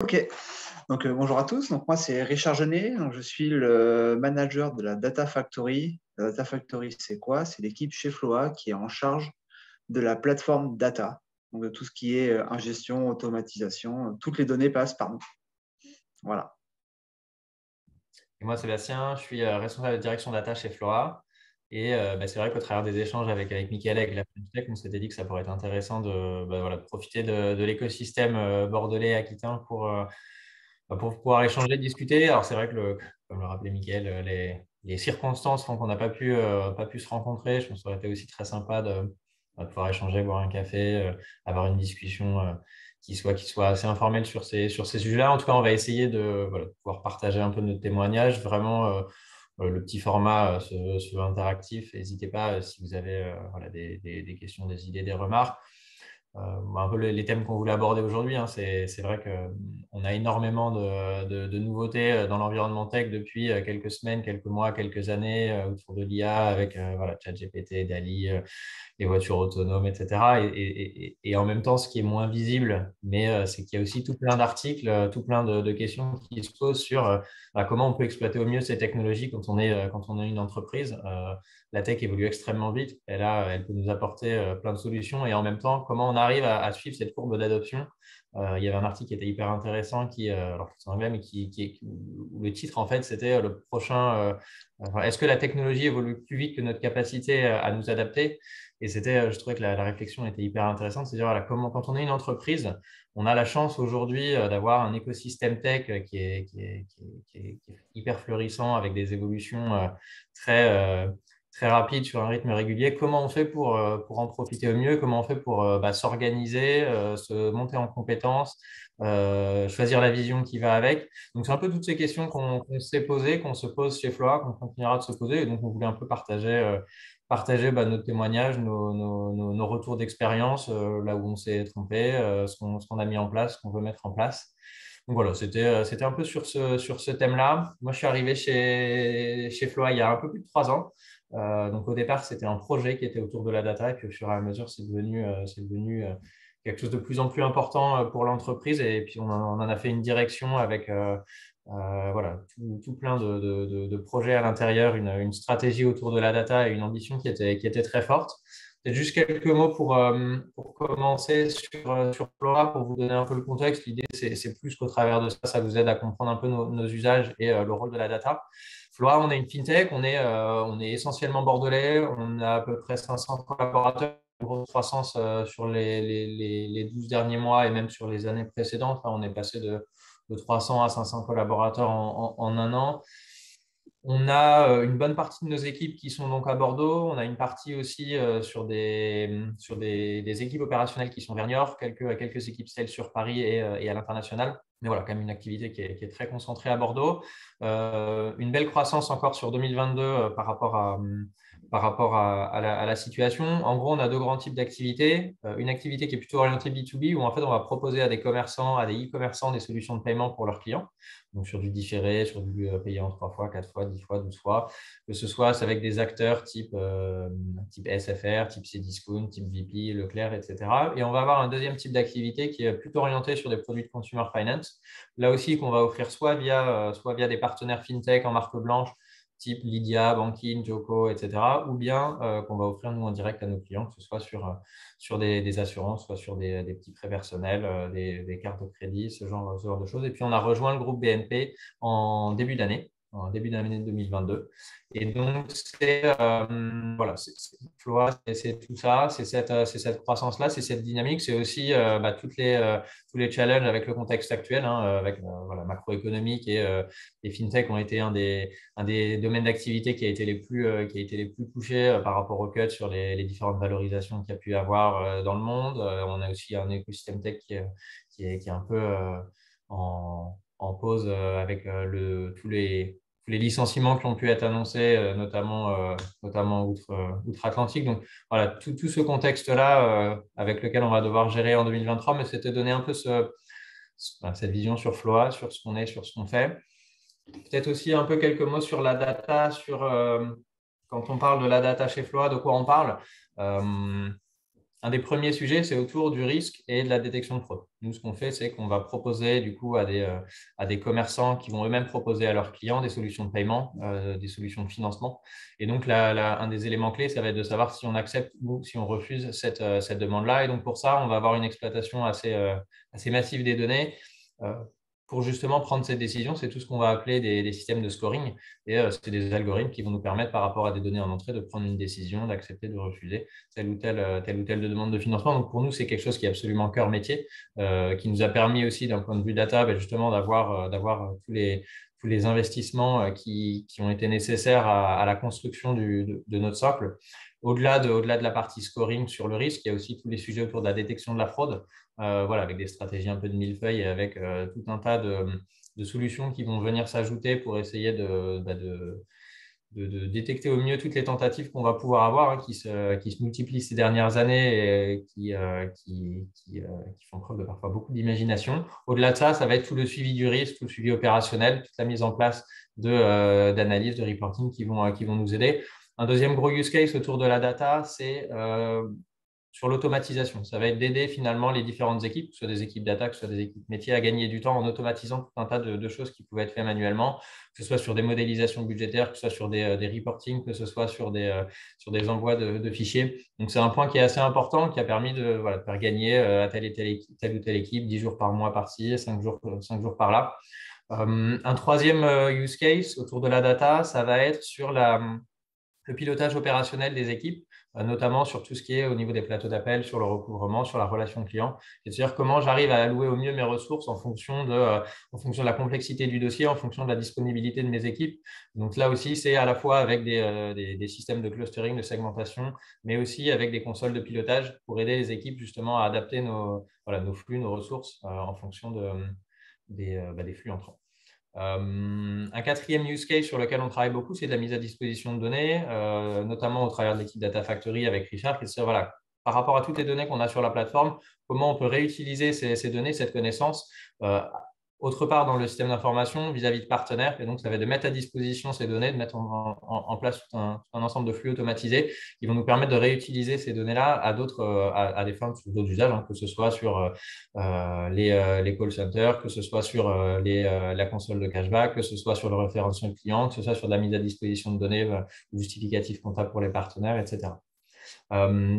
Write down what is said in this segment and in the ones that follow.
Ok, donc bonjour à tous. Donc moi c'est Richard Genet, donc je suis le manager de la Data Factory. La Data Factory c'est quoi? C'est l'équipe chez Floa qui est en charge de la plateforme data, donc de tout ce qui est ingestion, automatisation. Toutes les données passent par nous. Voilà. Et moi, Sébastien, je suis responsable de direction data chez Flora. Et c'est vrai qu'au travers des échanges avec Mickaël, avec la French Tech, on s'était dit que ça pourrait être intéressant de profiter de l'écosystème bordelais et aquitain pour pouvoir échanger, discuter. Alors, c'est vrai que, comme le rappelait Mickaël, les circonstances font qu'on n'a pas pu se rencontrer. Je pense que ça aurait été aussi très sympa de pouvoir échanger, boire un café, avoir une discussion qui soit assez informelle sur ces sujets-là. En tout cas, on va essayer de pouvoir partager un peu notre témoignage. Vraiment, le petit format se veut interactif. N'hésitez pas si vous avez des questions, des idées, des remarques. Un peu les thèmes qu'on voulait aborder aujourd'hui, hein, c'est vrai qu'on a énormément de nouveautés dans l'environnement tech depuis quelques semaines, quelques mois, quelques années autour de l'IA avec ChatGPT, DALL-E, les voitures autonomes, etc. Et en même temps, ce qui est moins visible, mais c'est qu'il y a aussi tout plein d'articles, tout plein de questions qui se posent sur comment on peut exploiter au mieux ces technologies quand on est une entreprise. La tech évolue extrêmement vite. Elle peut nous apporter plein de solutions. Et en même temps, comment on arrive à suivre cette courbe d'adoption. Il y avait un article qui était hyper intéressant, alors c'est anglais, mais où le titre, en fait, c'était le prochain. Est-ce que la technologie évolue plus vite que notre capacité à nous adapter? Et je trouvais que la réflexion était hyper intéressante. C'est-à-dire, voilà, quand on est une entreprise, on a la chance aujourd'hui d'avoir un écosystème tech qui est hyper florissant avec des évolutions très, très rapides sur un rythme régulier. Comment on fait pour en profiter au mieux? Comment on fait pour s'organiser, se monter en compétences, choisir la vision qui va avec? Donc, c'est un peu toutes ces questions qu'on s'est posées, qu'on se pose chez Flora, qu'on continuera de se poser. Et donc, on voulait un peu partager notre témoignage, nos retours d'expérience, là où on s'est trompé, ce qu'on a mis en place, ce qu'on veut mettre en place. Donc voilà, c'était un peu sur ce thème-là. Moi, je suis arrivé chez Floa il y a un peu plus de 3 ans. Donc au départ, c'était un projet qui était autour de la data, et puis au fur et à mesure, c'est devenu quelque chose de plus en plus important pour l'entreprise. Et puis on en a fait une direction avec voilà, tout plein de projets à l'intérieur, une stratégie autour de la data et une ambition qui était très forte. Peut-être juste quelques mots pour commencer sur Flora, pour vous donner un peu le contexte. L'idée, c'est plus qu'au travers de ça, ça vous aide à comprendre un peu nos usages et le rôle de la data. Flora, on est une fintech, on est essentiellement bordelais, on a à peu près 500 collaborateurs, une grosse croissance sur les 12 derniers mois et même sur les années précédentes. Enfin, on est passé de 300 à 500 collaborateurs en un an. On a une bonne partie de nos équipes qui sont donc à Bordeaux. On a une partie aussi sur des équipes opérationnelles qui sont vers Niort, quelques équipes sales sur Paris et à l'international. Mais voilà, quand même une activité qui est très concentrée à Bordeaux. Une belle croissance encore sur 2022 par rapport à la situation. En gros, on a deux grands types d'activités. Une activité qui est plutôt orientée B2B, où en fait, on va proposer à des commerçants, à des e-commerçants, des solutions de paiement pour leurs clients. Donc sur du différé, sur du payé en 3 fois, 4 fois, 10 fois, 12 fois, que ce soit avec des acteurs type SFR, type Cdiscount, type VP, Leclerc, etc. Et on va avoir un deuxième type d'activité qui est plutôt orienté sur des produits de consumer finance. Là aussi, qu'on va offrir soit via des partenaires fintech en marque blanche, type Lydia, Bankin, Joko, etc., ou bien qu'on va offrir nous en direct à nos clients, que ce soit sur des assurances, soit sur des petits prêts personnels, des cartes de crédit, ce genre de choses. Et puis, on a rejoint le groupe BNP en début d'année 2022. Et donc, voilà, Floa, c'est tout ça, c'est cette croissance-là, c'est cette dynamique, c'est aussi tous les challenges avec le contexte actuel, hein, avec voilà, macroéconomique et FinTech ont été un des domaines d'activité qui a été les plus touchés par rapport au cut sur les différentes valorisations qu'il y a pu avoir dans le monde. On a aussi un écosystème tech qui est un peu en pause avec tous les licenciements qui ont pu être annoncés, notamment outre-Atlantique. Donc voilà, tout ce contexte-là avec lequel on va devoir gérer en 2023, mais c'était donner un peu cette vision sur Floa, sur ce qu'on est, sur ce qu'on fait. Peut-être aussi un peu quelques mots sur la data, quand on parle de la data chez Floa, de quoi on parle. Un un des premiers sujets, c'est autour du risque et de la détection de fraude. Nous, ce qu'on fait, c'est qu'on va proposer du coup à des commerçants qui vont eux-mêmes proposer à leurs clients des solutions de paiement, des solutions de financement. Et donc, un des éléments clés, ça va être de savoir si on accepte ou si on refuse cette demande-là. Et donc, pour ça, on va avoir une exploitation assez massive des données. Pour justement prendre cette décision, c'est tout ce qu'on va appeler des systèmes de scoring. Et c'est des algorithmes qui vont nous permettre, par rapport à des données en entrée, de prendre une décision, d'accepter, de refuser telle ou telle demande de financement. Donc, pour nous, c'est quelque chose qui est absolument cœur métier, qui nous a permis aussi, d'un point de vue data, justement, d'avoir tous les investissements qui ont été nécessaires à la construction de notre socle. Au-delà de la partie scoring sur le risque, il y a aussi tous les sujets autour de la détection de la fraude, voilà, avec des stratégies un peu de millefeuille et avec tout un tas de solutions qui vont venir s'ajouter pour essayer de détecter au mieux toutes les tentatives qu'on va pouvoir avoir, hein, qui se multiplient ces dernières années et qui font preuve de parfois beaucoup d'imagination. Au-delà de ça, ça va être tout le suivi du risque, tout le suivi opérationnel, toute la mise en place d'analyse, de reporting qui vont nous aider. Un deuxième gros use case autour de la data, c'est sur l'automatisation. Ça va être d'aider finalement les différentes équipes, que ce soit des équipes data, que ce soit des équipes métiers, à gagner du temps en automatisant tout un tas de choses qui pouvaient être faites manuellement, que ce soit sur des modélisations budgétaires, que ce soit sur des reportings, que ce soit sur des envois de fichiers. Donc, c'est un point qui est assez important, qui a permis de faire gagner à telle ou telle équipe 10 jours par mois par-ci, 5 jours par là. Un troisième use case autour de la data, ça va être sur le pilotage opérationnel des équipes, notamment sur tout ce qui est au niveau des plateaux d'appel, sur le recouvrement, sur la relation client. C'est-à-dire comment j'arrive à allouer au mieux mes ressources en fonction de la complexité du dossier, en fonction de la disponibilité de mes équipes. Donc là aussi, c'est à la fois avec des systèmes de clustering, de segmentation, mais aussi avec des consoles de pilotage pour aider les équipes justement à adapter nos flux, nos ressources en fonction des flux entrants. Un quatrième use case sur lequel on travaille beaucoup, c'est de la mise à disposition de données, notamment au travers de l'équipe Data Factory avec Richard, qui est voilà, par rapport à toutes les données qu'on a sur la plateforme, comment on peut réutiliser ces données, cette connaissance, autre part dans le système d'information vis-à-vis de partenaires. Et donc, ça va être de mettre à disposition ces données, de mettre en place tout un ensemble de flux automatisés qui vont nous permettre de réutiliser ces données-là à des fins d'autres usages, hein, que ce soit sur les call centers, que ce soit sur la console de cashback, que ce soit sur le référentiel client, que ce soit sur de la mise à disposition de données justificatifs comptables pour les partenaires, etc.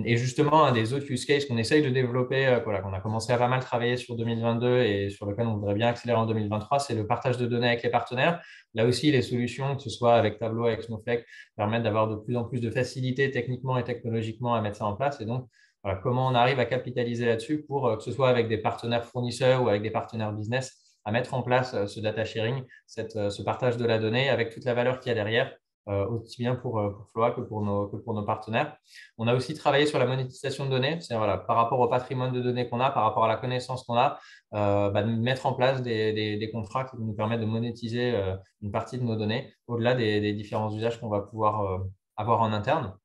Et justement, un des autres use cases qu'on essaye de développer, qu'on a commencé à pas mal travailler sur 2022 et sur lequel on voudrait bien accélérer en 2023, c'est le partage de données avec les partenaires. Là aussi, les solutions, que ce soit avec Tableau, avec Snowflake, permettent d'avoir de plus en plus de facilité techniquement et technologiquement à mettre ça en place. Et donc, voilà, comment on arrive à capitaliser là-dessus pour que ce soit avec des partenaires fournisseurs ou avec des partenaires business, à mettre en place ce data sharing, ce partage de la donnée avec toute la valeur qu'il y a derrière, aussi bien pour Floa que pour nos partenaires. On a aussi travaillé sur la monétisation de données, c'est voilà, par rapport au patrimoine de données qu'on a, par rapport à la connaissance qu'on a, de mettre en place des contrats qui vont nous permettre de monétiser une partie de nos données au-delà des différents usages qu'on va pouvoir avoir en interne.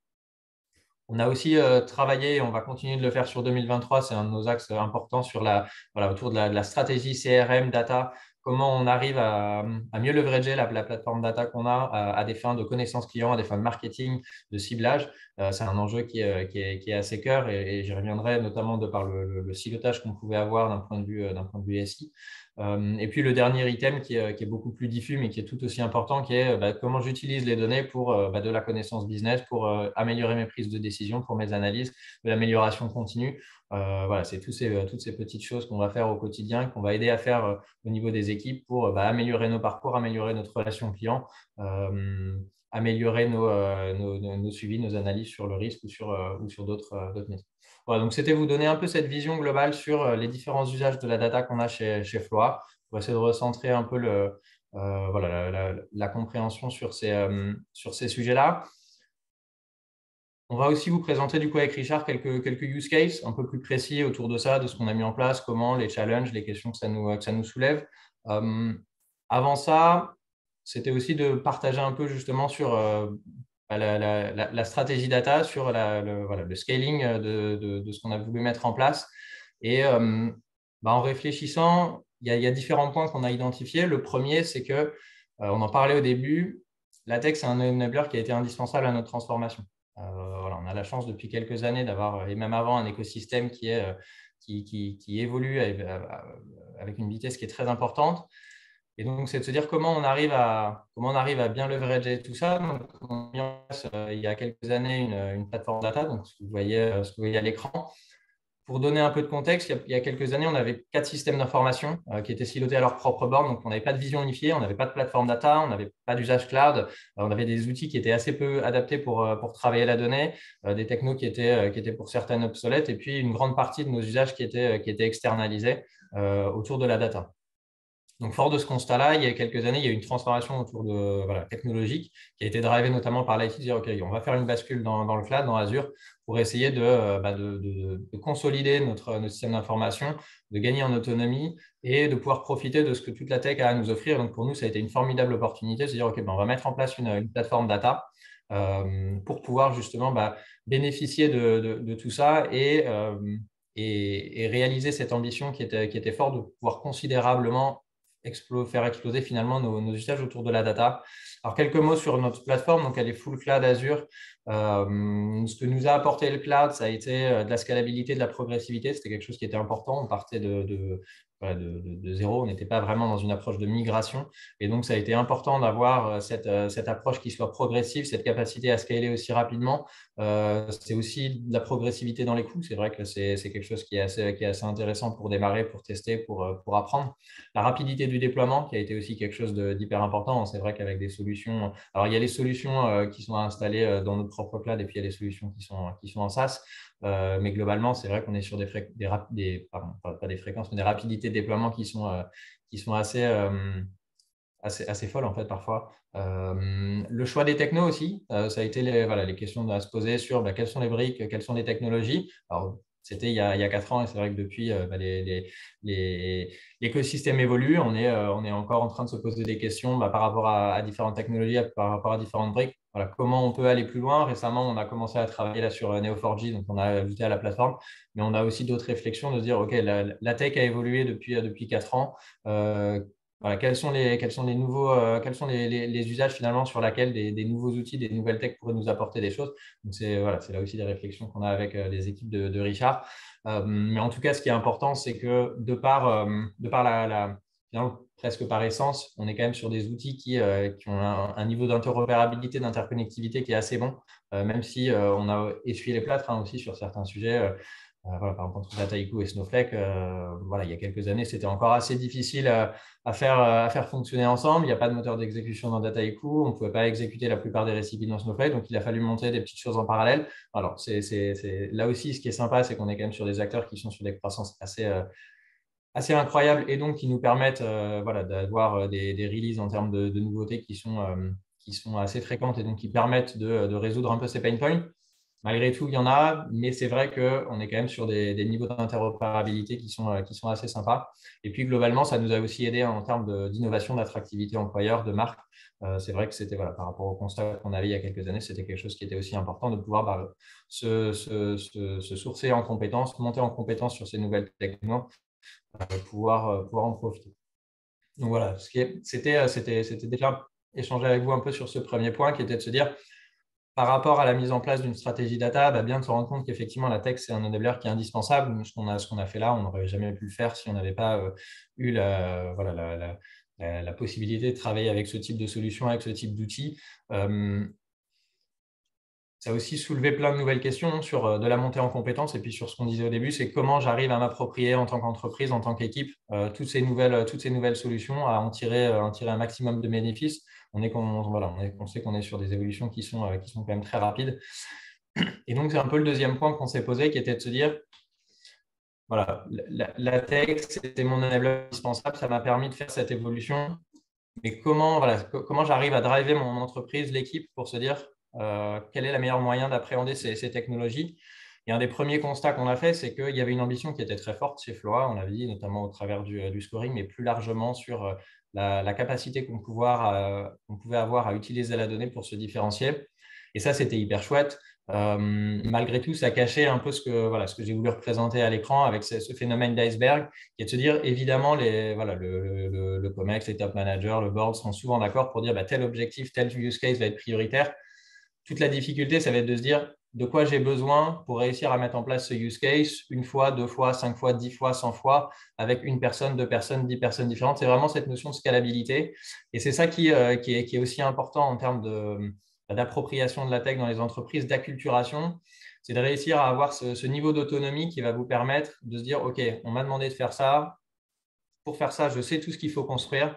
On a aussi travaillé, et on va continuer de le faire sur 2023, c'est un de nos axes importants autour de la stratégie CRM, data, comment on arrive à mieux leverager la plateforme data qu'on a à des fins de connaissance client, à des fins de marketing, de ciblage. C'est un enjeu qui est assez cœur et j'y reviendrai notamment de par le silotage qu'on pouvait avoir d'un point de vue SI. Et puis le dernier item qui est beaucoup plus diffus mais qui est tout aussi important, qui est comment j'utilise les données pour de la connaissance business, pour améliorer mes prises de décision, pour mes analyses, de l'amélioration continue. Voilà, c'est toutes ces petites choses qu'on va faire au quotidien, qu'on va aider à faire au niveau des équipes pour améliorer nos parcours, améliorer notre relation client, améliorer nos suivis, nos analyses sur le risque ou sur d'autres métiers. Voilà, donc c'était vous donner un peu cette vision globale sur les différents usages de la data qu'on a chez Floa, pour essayer de recentrer un peu la compréhension sur ces sujets-là. On va aussi vous présenter du coup avec Richard quelques use cases un peu plus précis autour de ça, de ce qu'on a mis en place, comment, les challenges, les questions que ça nous soulève. Avant ça, c'était aussi de partager un peu justement sur la stratégie data, sur le scaling de ce qu'on a voulu mettre en place. Et en réfléchissant, il y a différents points qu'on a identifiés. Le premier, c'est que, on en parlait au début, la tech, c'est un enabler qui a été indispensable à notre transformation. Voilà, on a la chance depuis quelques années d'avoir, et même avant, un écosystème qui évolue avec une vitesse qui est très importante. Et donc, c'est de se dire comment on arrive à bien leverager tout ça. Donc, on a mis en place il y a quelques années une plateforme data, donc ce que vous voyez à l'écran. Pour donner un peu de contexte, il y a quelques années, on avait 4 systèmes d'information qui étaient silotés à leur propre borne. Donc, on n'avait pas de vision unifiée, on n'avait pas de plateforme data, on n'avait pas d'usage cloud. On avait des outils qui étaient assez peu adaptés pour travailler la donnée, des technos qui étaient pour certaines obsolètes, et puis une grande partie de nos usages qui étaient externalisés autour de la data. Donc, fort de ce constat-là, il y a quelques années, il y a eu une transformation autour technologique qui a été drivée notamment par l'IT, de dire OK, on va faire une bascule dans le cloud, dans Azure, pour essayer de consolider notre système d'information, de gagner en autonomie et de pouvoir profiter de ce que toute la tech a à nous offrir. Donc, pour nous, ça a été une formidable opportunité de se dire OK, on va mettre en place une plateforme data pour pouvoir justement bénéficier de tout ça et réaliser cette ambition qui était forte de pouvoir considérablement faire exploser finalement nos usages autour de la data. Alors, quelques mots sur notre plateforme. Donc, elle est full cloud Azure. Ce que nous a apporté le cloud, ça a été de la scalabilité, de la progressivité. C'était quelque chose qui était important. On partait de zéro. On n'était pas vraiment dans une approche de migration. Et donc, ça a été important d'avoir cette approche qui soit progressive, cette capacité à scaler aussi rapidement. C'est aussi de la progressivité dans les coûts. C'est vrai que c'est quelque chose qui est assez intéressant pour démarrer, pour tester, pour apprendre. La rapidité du déploiement qui a été aussi quelque chose d'hyper important. C'est vrai qu'avec des solutions, alors il y a les solutions qui sont installées dans notre propre cloud et puis il y a les solutions qui sont en SaaS. Mais globalement, c'est vrai qu'on est sur pas des fréquences, mais des rapidités de déploiement qui sont assez folles en fait parfois. Le choix des technos aussi, ça a été les questions à se poser sur quelles sont les briques, quelles sont les technologies. Alors, c'était il y a 4 ans et c'est vrai que depuis, l'écosystème évolue. On est encore en train de se poser des questions par rapport à différentes technologies, par rapport à différentes briques. Voilà, comment on peut aller plus loin. Récemment, on a commencé à travailler là sur Neo4j, donc on a ajouté à la plateforme. Mais on a aussi d'autres réflexions de se dire, OK, la tech a évolué depuis 4 ans. Voilà, quels sont les nouveaux, quels sont les usages finalement sur lesquels des nouveaux outils, des nouvelles techs pourraient nous apporter des choses. Donc, c'est là aussi des réflexions qu'on a avec les équipes de Richard. Mais en tout cas, ce qui est important, c'est que de par finalement, presque par essence, on est quand même sur des outils qui ont un niveau d'interopérabilité, d'interconnectivité qui est assez bon, même si on a essuyé les plâtres aussi sur certains sujets. Par exemple, entre Dataiku et Snowflake, il y a quelques années, c'était encore assez difficile à faire fonctionner ensemble. Il n'y a pas de moteur d'exécution dans Dataiku. On ne pouvait pas exécuter la plupart des récipes dans Snowflake. Donc, il a fallu monter des petites choses en parallèle. Alors, là aussi, ce qui est sympa, c'est qu'on est quand même sur des acteurs qui sont sur des croissances assez incroyables et donc qui nous permettent d'avoir des releases en termes de nouveautés qui sont assez fréquentes et donc qui permettent de résoudre un peu ces pain points. Malgré tout, il y en a, mais c'est vrai qu'on est quand même sur des niveaux d'interopérabilité qui sont assez sympas. Et puis, globalement, ça nous a aussi aidé en termes d'innovation, d'attractivité employeur, de marque. C'est vrai que c'était, par rapport au constat qu'on avait il y a quelques années, c'était quelque chose qui était aussi important de pouvoir se sourcer en compétences, monter en compétences sur ces nouvelles technologies, pouvoir en profiter. Donc voilà, c'était déjà échanger avec vous un peu sur ce premier point qui était de se dire, par rapport à la mise en place d'une stratégie data, bien de se rendre compte qu'effectivement, la tech, c'est un enabler qui est indispensable. Ce qu'on a fait là, on n'aurait jamais pu le faire si on n'avait pas eu la possibilité de travailler avec ce type de solution, avec ce type d'outils. Ça a aussi soulevé plein de nouvelles questions sur de la montée en compétences et puis sur ce qu'on disait au début, c'est comment j'arrive à m'approprier en tant qu'entreprise, en tant qu'équipe, toutes ces nouvelles solutions, à en tirer un maximum de bénéfices. On sait qu'on est sur des évolutions qui sont quand même très rapides. Et donc, c'est un peu le deuxième point qu'on s'est posé, qui était de se dire, voilà, la tech, c'était mon enabler indispensable, ça m'a permis de faire cette évolution. Mais comment j'arrive à driver mon entreprise, l'équipe, pour se dire quel est le meilleur moyen d'appréhender ces technologies. Et un des premiers constats qu'on a fait, c'est qu'il y avait une ambition qui était très forte chez Floa, on l'avait dit, notamment au travers du scoring, mais plus largement sur la capacité qu'on pouvait avoir à utiliser la donnée pour se différencier. Et ça, c'était hyper chouette. Malgré tout, ça cachait un peu ce que j'ai voulu représenter à l'écran avec ce phénomène d'iceberg, qui est de se dire, évidemment, le COMEX, les top managers, le board sont souvent d'accord pour dire tel objectif, tel use case va être prioritaire. Toute la difficulté, ça va être de se dire, de quoi j'ai besoin pour réussir à mettre en place ce use case une fois, 2 fois, 5 fois, 10 fois, 100 fois, avec une personne, 2 personnes, 10 personnes différentes. C'est vraiment cette notion de scalabilité. Et c'est ça qui est aussi important en termes d'appropriation de la tech dans les entreprises, d'acculturation. C'est de réussir à avoir ce niveau d'autonomie qui va vous permettre de se dire, OK, on m'a demandé de faire ça. Pour faire ça, je sais tout ce qu'il faut construire,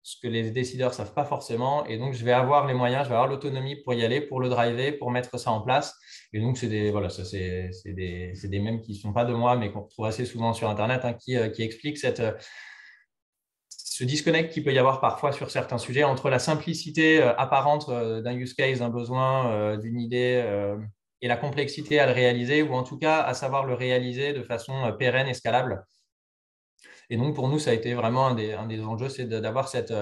ce que les décideurs ne savent pas forcément. Et donc, je vais avoir les moyens, je vais avoir l'autonomie pour y aller, pour le driver, pour mettre ça en place. Et donc, voilà, c'est des mèmes qui ne sont pas de moi, mais qu'on retrouve assez souvent sur Internet, hein, qui expliquent ce disconnect qu'il peut y avoir parfois sur certains sujets entre la simplicité apparente d'un use case, d'un besoin, d'une idée et la complexité à le réaliser, ou en tout cas à savoir le réaliser de façon pérenne et scalable. Et donc, pour nous, ça a été vraiment un des enjeux, c'est d'avoir cette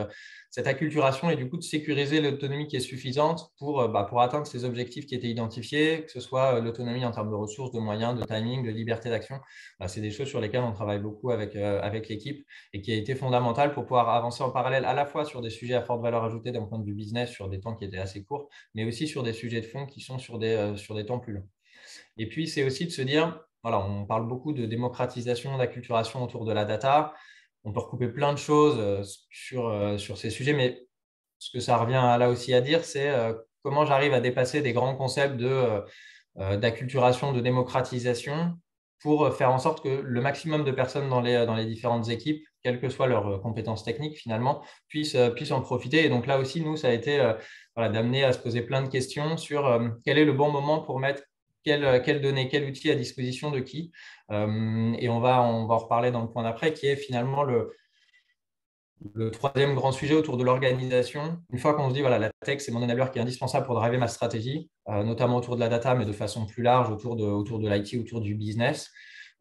acculturation et du coup de sécuriser l'autonomie qui est suffisante pour atteindre ces objectifs qui étaient identifiés, que ce soit l'autonomie en termes de ressources, de moyens, de timing, de liberté d'action. C'est des choses sur lesquelles on travaille beaucoup avec l'équipe et qui a été fondamentale pour pouvoir avancer en parallèle à la fois sur des sujets à forte valeur ajoutée d'un point de vue business, sur des temps qui étaient assez courts, mais aussi sur des sujets de fond qui sont sur des temps plus longs. Et puis, c'est aussi de se dire, voilà, on parle beaucoup de démocratisation, d'acculturation autour de la data. On peut recouper plein de choses sur ces sujets, mais ce que ça revient là aussi à dire, c'est comment j'arrive à dépasser des grands concepts d'acculturation, de démocratisation pour faire en sorte que le maximum de personnes dans les différentes équipes, quelles que soient leurs compétences techniques finalement, puissent en profiter. Et donc là aussi, nous, ça a été d'amener à se poser plein de questions sur quel est le bon moment pour mettre quelles données, quel outil à disposition de qui. Et on va en reparler dans le point d'après, qui est finalement le troisième grand sujet autour de l'organisation. Une fois qu'on se dit, voilà, la tech, c'est mon enabler qui est indispensable pour driver ma stratégie, notamment autour de la data, mais de façon plus large, autour de l'IT, autour du business.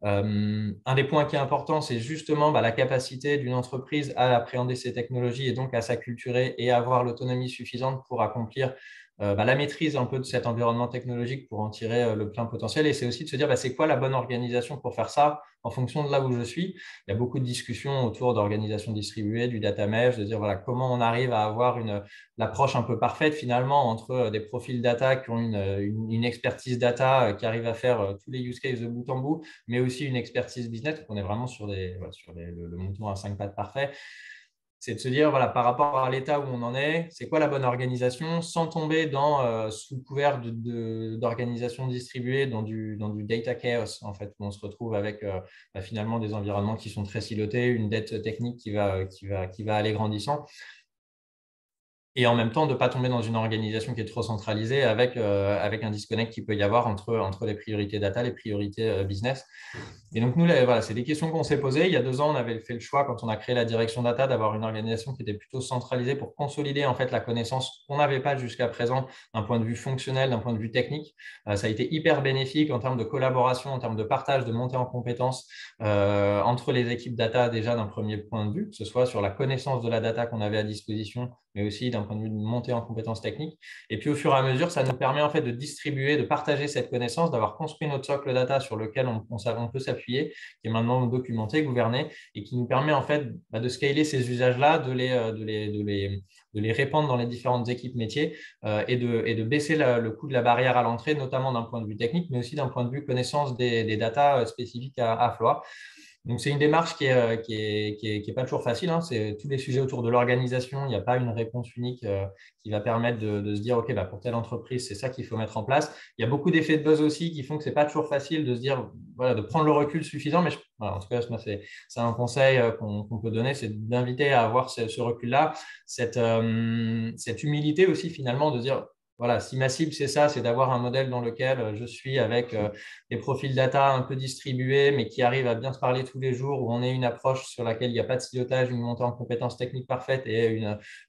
Un des points qui est important, c'est justement la capacité d'une entreprise à appréhender ces technologies et donc à s'acculturer et avoir l'autonomie suffisante pour accomplir la maîtrise un peu de cet environnement technologique pour en tirer le plein potentiel. Et c'est aussi de se dire, c'est quoi la bonne organisation pour faire ça en fonction de là où je suis. Il y a beaucoup de discussions autour d'organisation distribuée, du data mesh, de dire voilà, comment on arrive à avoir l'approche un peu parfaite finalement entre des profils data qui ont une expertise data qui arrive à faire tous les use cases de bout en bout, mais aussi une expertise business. Donc on est vraiment sur le mouton à 5 pattes parfait. C'est de se dire, voilà, par rapport à l'état où on en est, c'est quoi la bonne organisation sans tomber sous couvert d'organisation distribuée dans du data chaos, en fait, où on se retrouve avec finalement des environnements qui sont très silotés, une dette technique qui va aller grandissant. Et en même temps, de ne pas tomber dans une organisation qui est trop centralisée avec un disconnect qui peut y avoir entre les priorités data, les priorités business. Et donc, nous, voilà, c'est des questions qu'on s'est posées. Il y a 2 ans, on avait fait le choix, quand on a créé la direction data, d'avoir une organisation qui était plutôt centralisée pour consolider en fait la connaissance qu'on n'avait pas jusqu'à présent d'un point de vue fonctionnel, d'un point de vue technique. Ça a été hyper bénéfique en termes de collaboration, en termes de partage, de montée en compétences entre les équipes data déjà d'un premier point de vue, que ce soit sur la connaissance de la data qu'on avait à disposition, mais aussi d'un point de vue de montée en compétences techniques. Et puis, au fur et à mesure, ça nous permet en fait de distribuer, de partager cette connaissance, d'avoir construit notre socle data sur lequel on peut s'appuyer, qui est maintenant documenté, gouverné, et qui nous permet en fait de scaler ces usages-là, de les répandre dans les différentes équipes métiers et de baisser le coût de la barrière à l'entrée, notamment d'un point de vue technique, mais aussi d'un point de vue connaissance des data spécifiques à Floa. Donc, c'est une démarche qui est pas toujours facile, hein. C'est tous les sujets autour de l'organisation. Il n'y a pas une réponse unique qui va permettre de se dire, OK, pour telle entreprise, c'est ça qu'il faut mettre en place. Il y a beaucoup d'effets de buzz aussi qui font que ce n'est pas toujours facile de se dire, voilà, de prendre le recul suffisant. Mais voilà, en tout cas, c'est un conseil qu'on peut donner, c'est d'inviter à avoir ce recul-là, cette humilité aussi finalement de dire, voilà, si ma cible, c'est ça, c'est d'avoir un modèle dans lequel je suis avec des profils data un peu distribués, mais qui arrivent à bien se parler tous les jours, où on ait une approche sur laquelle il n'y a pas de silotage, une montée en compétences techniques parfaite et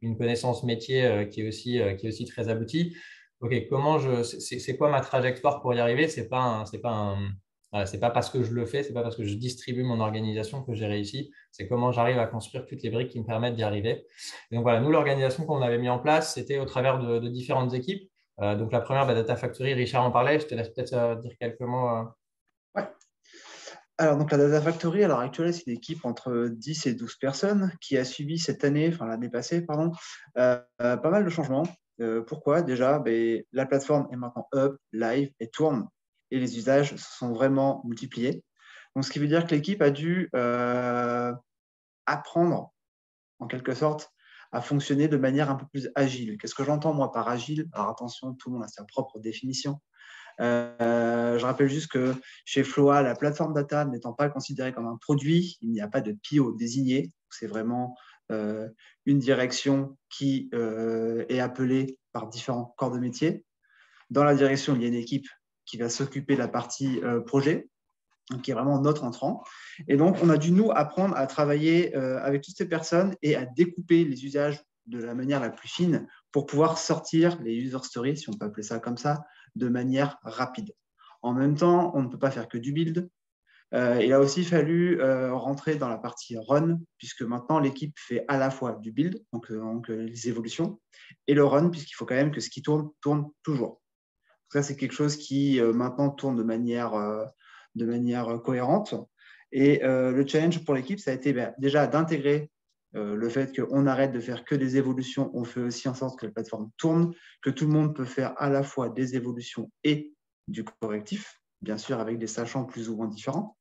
une connaissance métier qui est aussi très aboutie. OK, c'est quoi ma trajectoire pour y arriver? Voilà, c'est pas parce que je le fais, c'est pas parce que je distribue mon organisation que j'ai réussi. C'est comment j'arrive à construire toutes les briques qui me permettent d'y arriver. Et donc voilà, nous, l'organisation qu'on avait mis en place, c'était au travers de différentes équipes. Donc la première, Data Factory, Richard en parlait. Je te laisse peut-être dire quelques mots. Ouais. Alors, donc la Data Factory, à l'heure actuelle, c'est une équipe entre 10 et 12 personnes qui a subi cette année, enfin l'année passée, pardon, pas mal de changements. Pourquoi? Déjà, la plateforme est maintenant up, live et tourne et les usages se sont vraiment multipliés. Donc, ce qui veut dire que l'équipe a dû apprendre, en quelque sorte, à fonctionner de manière un peu plus agile. Qu'est-ce que j'entends, moi, par agile? Alors, attention, tout le monde a sa propre définition. Je rappelle juste que chez Floa, la plateforme data n'étant pas considérée comme un produit, il n'y a pas de PO désigné. C'est vraiment une direction qui est appelée par différents corps de métier. Dans la direction, il y a une équipe qui va s'occuper de la partie projet, qui est vraiment notre entrant. Et donc, on a dû, nous, apprendre à travailler avec toutes ces personnes et à découper les usages de la manière la plus fine pour pouvoir sortir les user stories, si on peut appeler ça comme ça, de manière rapide. En même temps, on ne peut pas faire que du build. Il a aussi fallu rentrer dans la partie run, puisque maintenant l'équipe fait à la fois du build, donc les évolutions, et le run, puisqu'il faut quand même que ce qui tourne, tourne toujours. Ça, c'est quelque chose qui maintenant tourne de manière cohérente. Et le challenge pour l'équipe, ça a été déjà d'intégrer le fait qu'on arrête de faire que des évolutions. On fait aussi en sorte que la plateforme tourne, que tout le monde peut faire à la fois des évolutions et du correctif, bien sûr avec des sachants plus ou moins différents.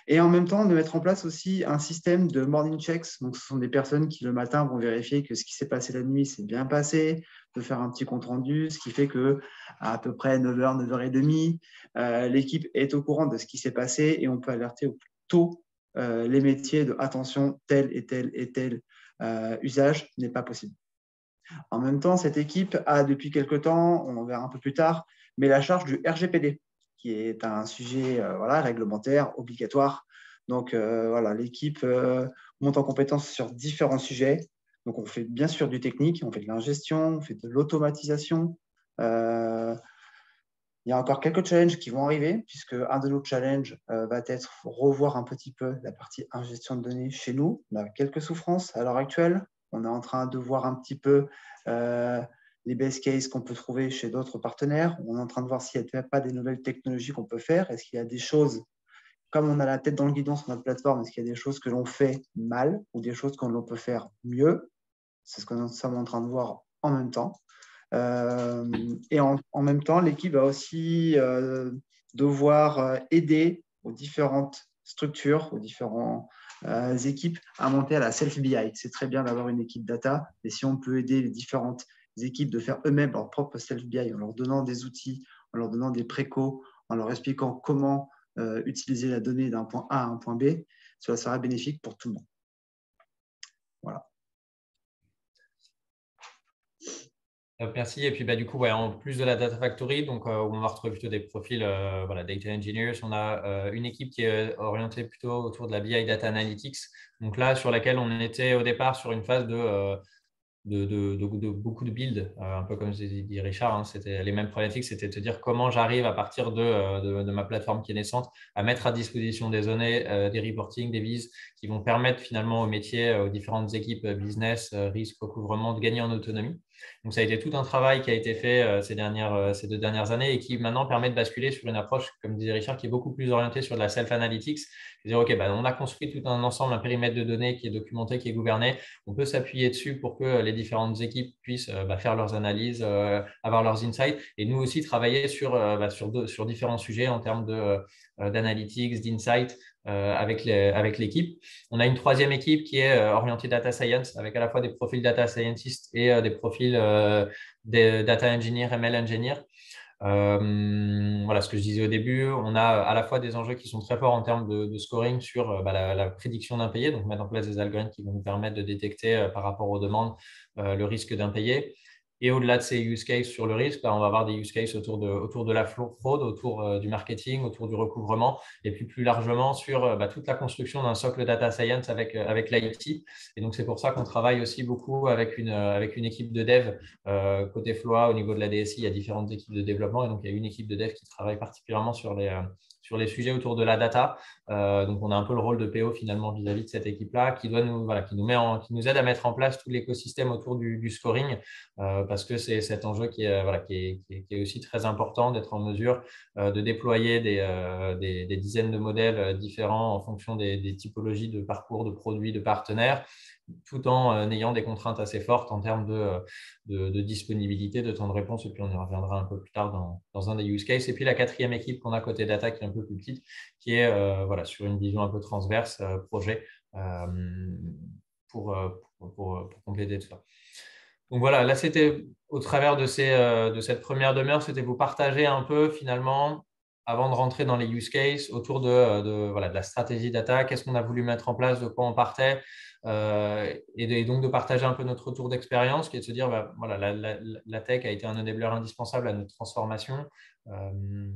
Et en même temps, de mettre en place aussi un système de morning checks. Donc, ce sont des personnes qui, le matin, vont vérifier que ce qui s'est passé la nuit s'est bien passé, de faire un petit compte-rendu, ce qui fait qu'à peu près 9h, 9h30, l'équipe est au courant de ce qui s'est passé et on peut alerter au plus tôt les métiers de attention, tel et tel et tel usage n'est pas possible. En même temps, cette équipe a depuis quelque temps, on en verra un peu plus tard, mais la charge du RGPD, qui est un sujet réglementaire, obligatoire. Donc, l'équipe monte en compétence sur différents sujets. Donc, on fait bien sûr du technique, on fait de l'ingestion, on fait de l'automatisation. Il y a encore quelques challenges qui vont arriver, puisque un de nos challenges va être revoir un petit peu la partie ingestion de données chez nous. On a quelques souffrances à l'heure actuelle. On est en train de voir un petit peu les best cases qu'on peut trouver chez d'autres partenaires. On est en train de voir s'il n'y a pas des nouvelles technologies qu'on peut faire. Est-ce qu'il y a des choses, comme on a la tête dans le guidon sur notre plateforme, est-ce qu'il y a des choses que l'on fait mal ou des choses que l'on peut faire mieux? C'est ce que nous sommes en train de voir en même temps. Et en même temps, l'équipe va aussi devoir aider aux différentes structures, aux différentes équipes à monter à la self-BI. C'est très bien d'avoir une équipe data, mais si on peut aider les différentes équipes de faire eux-mêmes leur propre self-BI en leur donnant des outils, en leur donnant des précaux, en leur expliquant comment utiliser la donnée d'un point A à un point B, cela sera bénéfique pour tout le monde. Voilà. Merci. Et puis, du coup, en plus de la Data Factory, donc, où on va retrouver plutôt des profils Data Engineers, on a une équipe qui est orientée plutôt autour de la BI Data Analytics. Donc là, sur laquelle on était au départ sur une phase de beaucoup de build, un peu comme dit Richard, hein, c'était les mêmes problématiques, c'était de te dire comment j'arrive à partir de ma plateforme qui est naissante à mettre à disposition des données, des reporting, des vises qui vont permettre finalement aux métiers, aux différentes équipes business, risque, recouvrement de gagner en autonomie. Donc, ça a été tout un travail qui a été fait ces 2 dernières années et qui maintenant permet de basculer sur une approche, comme disait Richard, qui est beaucoup plus orientée sur de la self-analytics. C'est-à-dire, OK, on a construit tout un ensemble, un périmètre de données qui est documenté, qui est gouverné. On peut s'appuyer dessus pour que les différentes équipes puissent faire leurs analyses, avoir leurs insights et nous aussi travailler sur différents sujets en termes d'analytics, d'insights avec l'équipe. On a une troisième équipe qui est orientée data science avec à la fois des profils data scientists et des profils des data engineer, ML engineer. Voilà ce que je disais au début. On a à la fois des enjeux qui sont très forts en termes de scoring sur la prédiction d'impayé, donc mettre en place des algorithmes qui vont nous permettre de détecter par rapport aux demandes le risque d'impayé. Et au-delà de ces use cases sur le risque, on va avoir des use cases autour de la fraude, autour du marketing, autour du recouvrement, et puis plus largement sur toute la construction d'un socle data science avec l'IT. Et donc, c'est pour ça qu'on travaille aussi beaucoup avec une équipe de dev côté Floa. Au niveau de la DSI, il y a différentes équipes de développement, et donc il y a une équipe de dev qui travaille particulièrement sur les sujets autour de la data. Donc, on a un peu le rôle de PO finalement vis-à-vis de cette équipe-là qui nous aide à mettre en place tout l'écosystème autour du scoring parce que c'est cet enjeu qui est aussi très important d'être en mesure de déployer des dizaines de modèles différents en fonction des typologies de parcours, de produits, de partenaires tout en ayant des contraintes assez fortes en termes de disponibilité, de temps de réponse. Et puis, on y reviendra un peu plus tard dans un des use cases. Et puis, la quatrième équipe qu'on a côté data, qui est un peu plus petite, qui est voilà, sur une vision un peu transverse, projet, pour, pour compléter tout ça. Donc voilà, là, c'était au travers de cette première demi-heure, c'était vous partager un peu finalement, avant de rentrer dans les use cases, autour voilà, de la stratégie data, qu'est-ce qu'on a voulu mettre en place, de quoi on partait, et donc de partager un peu notre retour d'expérience, qui est de se dire, bah, voilà, la tech a été un enabler indispensable à notre transformation,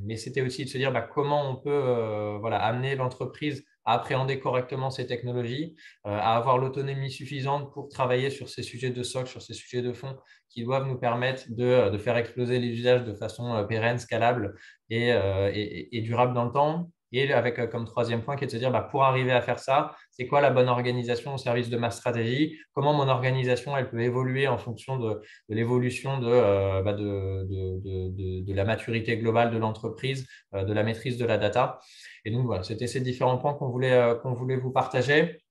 mais c'était aussi de se dire bah, comment on peut voilà, amener l'entreprise à appréhender correctement ces technologies, à avoir l'autonomie suffisante pour travailler sur ces sujets de socle, sur ces sujets de fond qui doivent nous permettre de faire exploser les usages de façon pérenne, scalable et durable dans le temps. Et avec comme troisième point qui est de se dire, bah, pour arriver à faire ça, c'est quoi la bonne organisation au service de ma stratégie? Comment mon organisation elle peut évoluer en fonction de l'évolution de la maturité globale de l'entreprise, de la maîtrise de la data. Et donc, voilà, c'était ces différents points qu'on voulait vous partager.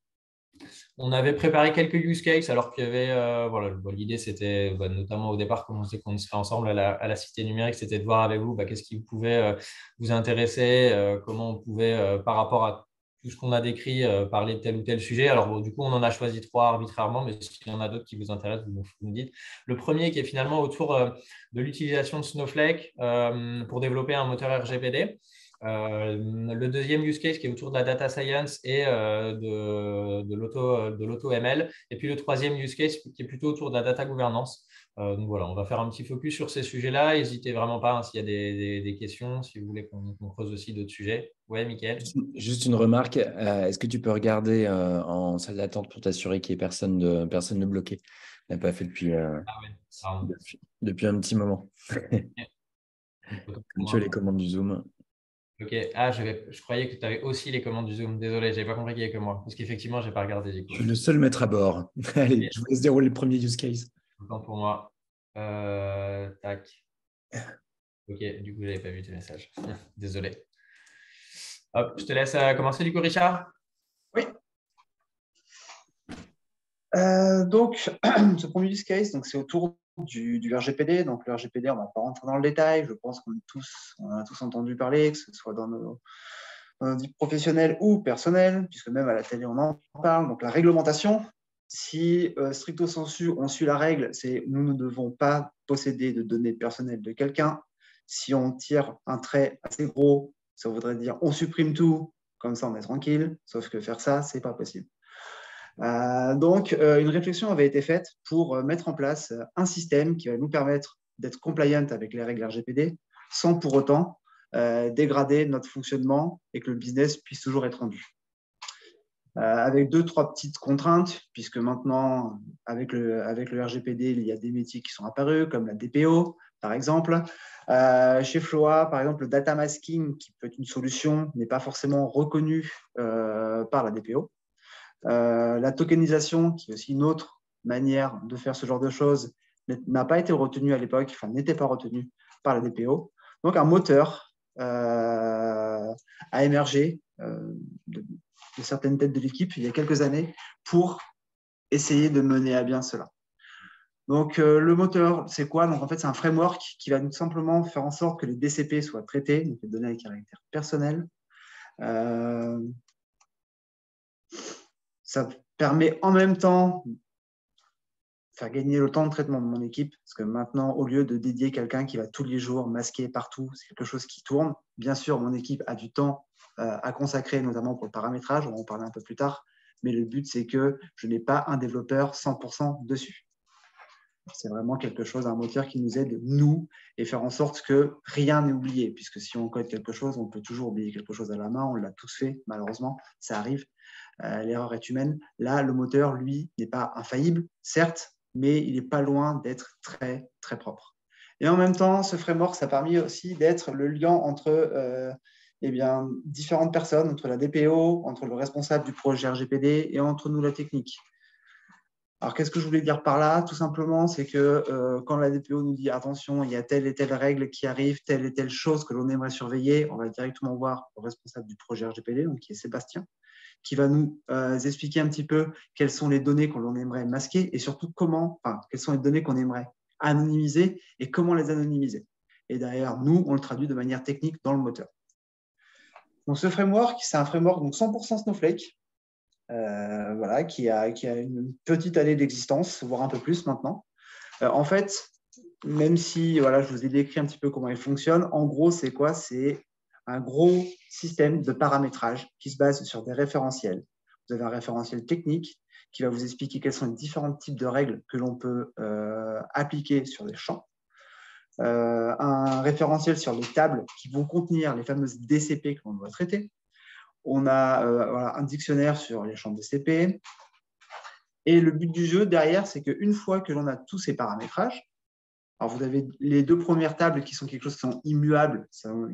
On avait préparé quelques use cases, alors qu'il y avait, voilà, l'idée c'était, notamment au départ, comme on disait qu'on serait ensemble à la Cité numérique, c'était de voir avec vous qu'est-ce qui pouvait vous intéresser, comment on pouvait, par rapport à tout ce qu'on a décrit, parler de tel ou tel sujet. Alors, bon, du coup, on en a choisi 3 arbitrairement, mais s'il y en a d'autres qui vous intéressent, vous me dites. Le premier qui est finalement autour de l'utilisation de Snowflake pour développer un moteur RGPD. Le deuxième use case qui est autour de la data science et de l'auto ML. Et puis le troisième use case qui est plutôt autour de la data gouvernance. Donc voilà, on va faire un petit focus sur ces sujets-là. N'hésitez vraiment pas s'il y a des questions, si vous voulez qu'on creuse aussi d'autres sujets. Ouais, Mickaël. Juste une remarque, est-ce que tu peux regarder en salle d'attente pour t'assurer qu'il n'y ait personne de bloqué? On n'a pas fait Ah ouais, pardon. depuis un petit moment. Autant pour Comme tu as moi. les commandes du Zoom. Ok. Ah, je croyais que tu avais aussi les commandes du Zoom. Désolé, je n'avais pas compris qu'il n'y avait que moi. Parce qu'effectivement, je n'ai pas regardé du Je coup. suis le seul maître à bord. Allez, Ok, je vous laisse dérouler le premier use case. autant pour moi. Tac. Ok, du coup, je n'avais pas vu tes messages. Désolé. Hop, je te laisse commencer du coup, Richard. Oui. Donc, ce premier use case, donc, c'est autour du RGPD. Donc, le RGPD, on ne va pas rentrer dans le détail. Je pense qu'on a tous entendu parler, que ce soit dans nos vie professionnelle ou personnelle, puisque même à la télé, on en parle. Donc, la réglementation, si stricto sensu, on suit la règle, c'est nous ne devons pas posséder de données personnelles de quelqu'un. Si on tire un trait assez gros, ça voudrait dire on supprime tout, comme ça on est tranquille, sauf que faire ça, c'est pas possible. Donc, une réflexion avait été faite pour mettre en place un système qui va nous permettre d'être compliant avec les règles RGPD sans pour autant dégrader notre fonctionnement et que le business puisse toujours être rendu. Avec 2-3 petites contraintes, puisque maintenant, avec le RGPD, il y a des métiers qui sont apparus, comme la DPO, par exemple. Chez Floa, par exemple, le data masking, qui peut être une solution, n'est pas forcément reconnu par la DPO. La tokenisation, qui est aussi une autre manière de faire ce genre de choses, n'a pas été retenue à l'époque, enfin n'était pas retenue par la DPO. Donc un moteur a émergé de certaines têtes de l'équipe il y a quelques années pour essayer de mener à bien cela. Donc le moteur, c'est quoi? Donc en fait, c'est un framework qui va tout simplement faire en sorte que les DCP soient traités, donc les données à caractère personnel. Ça permet en même temps de faire gagner le temps de traitement de mon équipe, parce que maintenant, au lieu de dédier quelqu'un qui va tous les jours masquer partout, c'est quelque chose qui tourne. Bien sûr, mon équipe a du temps à consacrer, notamment pour le paramétrage, on va en parler un peu plus tard, mais le but, c'est que je n'ai pas un développeur 100% dessus. C'est vraiment quelque chose, un moteur qui nous aide, nous, et faire en sorte que rien n'est oublié, puisque si on code quelque chose, on peut toujours oublier quelque chose à la main, on l'a tous fait, malheureusement, ça arrive. L'erreur est humaine. Là, le moteur, lui, n'est pas infaillible, certes, mais il n'est pas loin d'être très, très propre. Et en même temps, ce framework, ça a permis aussi d'être le lien entre différentes personnes, entre la DPO, entre le responsable du projet RGPD et entre nous, la technique. Alors, qu'est-ce que je voulais dire par là? Tout simplement, c'est que quand la DPO nous dit attention, il y a telle et telle règle qui arrive, telle et telle chose que l'on aimerait surveiller, on va directement voir le responsable du projet RGPD, donc qui est Sébastien, qui va nous expliquer un petit peu quelles sont les données qu'on aimerait masquer et surtout quelles sont les données qu'on aimerait anonymiser et comment les anonymiser. Et derrière, nous, on le traduit de manière technique dans le moteur. Donc, ce framework, c'est un framework donc 100% Snowflake, voilà, qui a une petite année d'existence, voire un peu plus maintenant. En fait, même si voilà, je vous ai décrit un petit peu comment il fonctionne, en gros, c'est quoi? C'est un gros système de paramétrage qui se base sur des référentiels. Vous avez un référentiel technique qui va vous expliquer quels sont les différents types de règles que l'on peut appliquer sur les champs. Un référentiel sur les tables qui vont contenir les fameuses DCP que l'on doit traiter. On a voilà, un dictionnaire sur les champs DCP. Et le but du jeu derrière, c'est qu'une fois que l'on a tous ces paramétrages, alors vous avez les deux premières tables qui sont quelque chose qui sont immuables,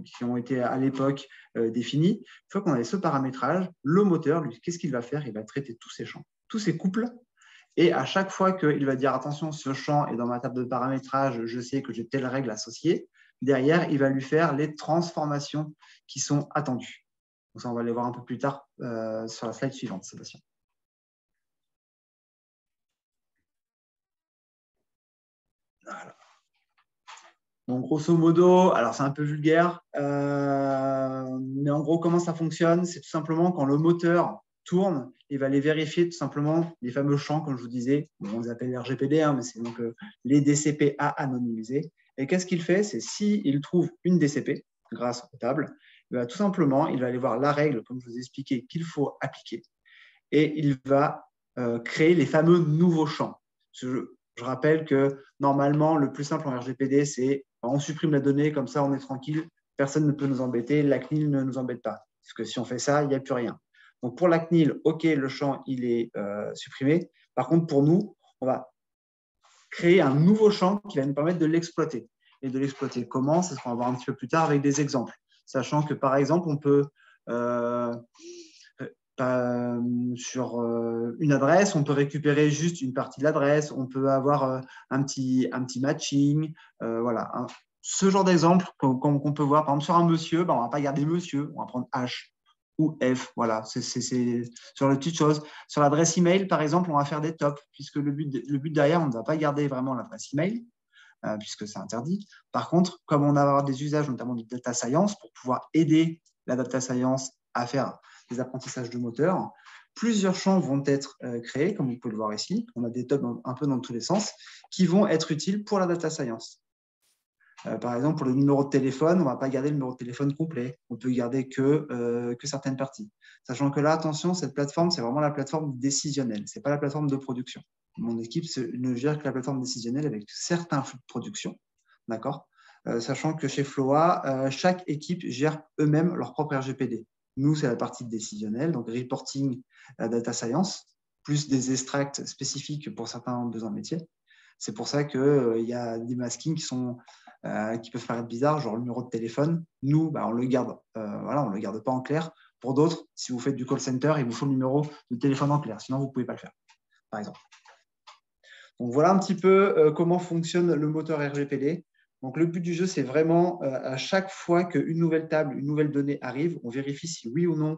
qui ont été à l'époque définies. Une fois qu'on a ce paramétrage, le moteur, lui, qu'est-ce qu'il va faire? Il va traiter tous ces champs, tous ces couples. Et à chaque fois qu'il va dire attention, ce champ est dans ma table de paramétrage, je sais que j'ai telle règle associée, derrière, il va lui faire les transformations qui sont attendues. Donc ça, on va les voir un peu plus tard sur la slide suivante, Sébastien. Voilà. Donc, grosso modo, alors c'est un peu vulgaire, mais en gros, comment ça fonctionne? C'est tout simplement quand le moteur tourne, il va aller vérifier tout simplement les fameux champs, comme je vous disais, on les appelle RGPD, hein, mais c'est donc les DCP à anonymiser. Et qu'est-ce qu'il fait? C'est s'il trouve une DCP grâce aux tables, tout simplement, il va aller voir la règle, comme je vous ai expliqué, qu'il faut appliquer, et il va créer les fameux nouveaux champs. Je rappelle que normalement, le plus simple en RGPD, c'est on supprime la donnée, comme ça on est tranquille, personne ne peut nous embêter, la CNIL ne nous embête pas. Parce que si on fait ça, il n'y a plus rien. Donc pour la CNIL, OK, le champ, il est supprimé. Par contre, pour nous, on va créer un nouveau champ qui va nous permettre de l'exploiter. Et de l'exploiter comment? C'est ce qu'on va voir un petit peu plus tard avec des exemples. Sachant que, par exemple, on peut sur une adresse, on peut récupérer juste une partie de l'adresse, on peut avoir un petit matching, voilà. Ce genre d'exemple qu'on peut voir, par exemple sur un monsieur, on ne va pas garder monsieur, on va prendre H ou F, voilà, c'est sur les petites choses. Sur l'adresse email, par exemple, on va faire des tops, puisque le but derrière, on ne va pas garder vraiment l'adresse email, puisque c'est interdit. Par contre, comme on va avoir des usages, notamment de data science, pour pouvoir aider la data science à faire des apprentissages de moteur, plusieurs champs vont être créés, comme vous pouvez le voir ici. On a des tops un peu dans tous les sens, qui vont être utiles pour la data science. Par exemple, pour le numéro de téléphone, on ne va pas garder le numéro de téléphone complet. On peut garder que certaines parties. Sachant que là, attention, cette plateforme, c'est vraiment la plateforme décisionnelle. Ce n'est pas la plateforme de production. Mon équipe ne gère que la plateforme décisionnelle avec certains flux de production. D'accord, sachant que chez Floa, chaque équipe gère eux-mêmes leur propre RGPD. Nous, c'est la partie décisionnelle, donc reporting, data science, plus des extracts spécifiques pour certains besoins métiers. C'est pour ça qu'il y a des maskings qui peuvent paraître bizarres, genre le numéro de téléphone. Nous, on le garde, on le garde pas en clair. Pour d'autres, si vous faites du call center, il vous faut le numéro de téléphone en clair, sinon vous ne pouvez pas le faire, par exemple. Donc voilà un petit peu comment fonctionne le moteur RGPD. Donc le but du jeu, c'est vraiment à chaque fois qu'une nouvelle table, une nouvelle donnée arrive, on vérifie si oui ou non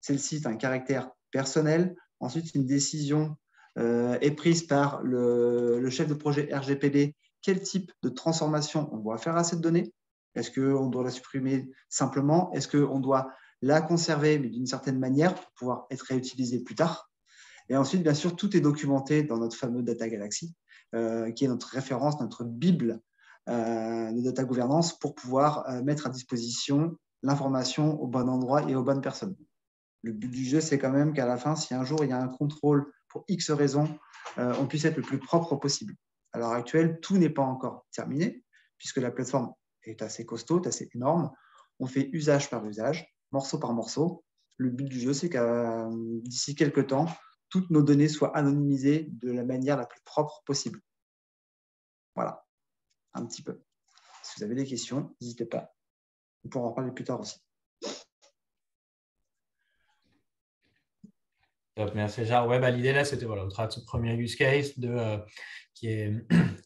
celle-ci est un caractère personnel. Ensuite, une décision est prise par le chef de projet RGPD. Quel type de transformation on doit faire à cette donnée? Est-ce qu'on doit la supprimer simplement? Est-ce qu'on doit la conserver, mais d'une certaine manière, pour pouvoir être réutilisée plus tard? Et ensuite, bien sûr, tout est documenté dans notre fameux Data Galaxy, qui est notre référence, notre bible de data gouvernance pour pouvoir mettre à disposition l'information au bon endroit et aux bonnes personnes. Le but du jeu, c'est quand même qu'à la fin, si un jour il y a un contrôle pour X raisons, on puisse être le plus propre possible. À l'heure actuelle, tout n'est pas encore terminé, puisque la plateforme est assez costaud, assez énorme. On fait usage par usage, morceau par morceau. Le but du jeu, c'est qu'à d'ici quelques temps, toutes nos données soient anonymisées de la manière la plus propre possible. Voilà, un petit peu. Si vous avez des questions, n'hésitez pas. On pourra en parler plus tard aussi. Top, merci Richard. Ouais, l'idée là, c'était voilà, au travers de ce premier use case de qui est,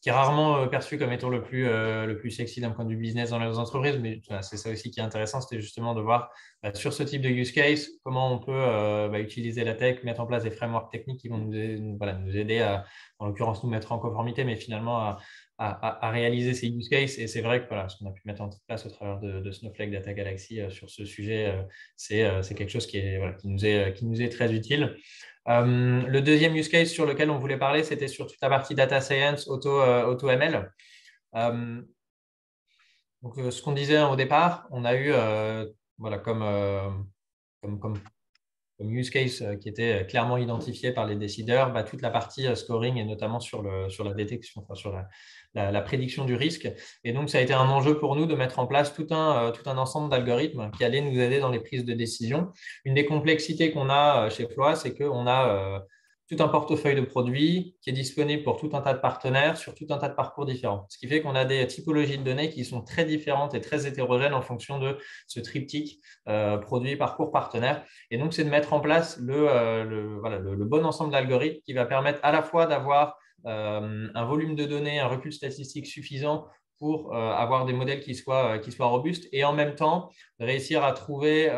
qui est rarement perçu comme étant le plus sexy d'un point de vue business dans les entreprises. Mais c'est ça aussi qui est intéressant, c'était justement de voir sur ce type de use case, comment on peut utiliser la tech, mettre en place des frameworks techniques qui vont nous aider à, en l'occurrence, nous mettre en conformité, mais finalement à réaliser ces use cases. Et c'est vrai que ce qu'on a pu mettre en place au travers de Snowflake Data Galaxy sur ce sujet, c'est quelque chose qui nous est très utile. Le deuxième use case sur lequel on voulait parler, c'était sur toute la partie data science, auto-ML. Donc, ce qu'on disait au départ, on a eu comme use case qui était clairement identifié par les décideurs, toute la partie scoring et notamment sur la détection, sur la prédiction du risque. Et donc, ça a été un enjeu pour nous de mettre en place tout un ensemble d'algorithmes qui allaient nous aider dans les prises de décision. Une des complexités qu'on a chez Floa, c'est qu'on a tout un portefeuille de produits qui est disponible pour tout un tas de partenaires sur tout un tas de parcours différents. Ce qui fait qu'on a des typologies de données qui sont très différentes et très hétérogènes en fonction de ce triptyque produit, parcours, partenaire. Et donc, c'est de mettre en place le bon ensemble d'algorithmes qui va permettre à la fois d'avoir un volume de données, un recul statistique suffisant pour avoir des modèles qui soient robustes et en même temps réussir à trouver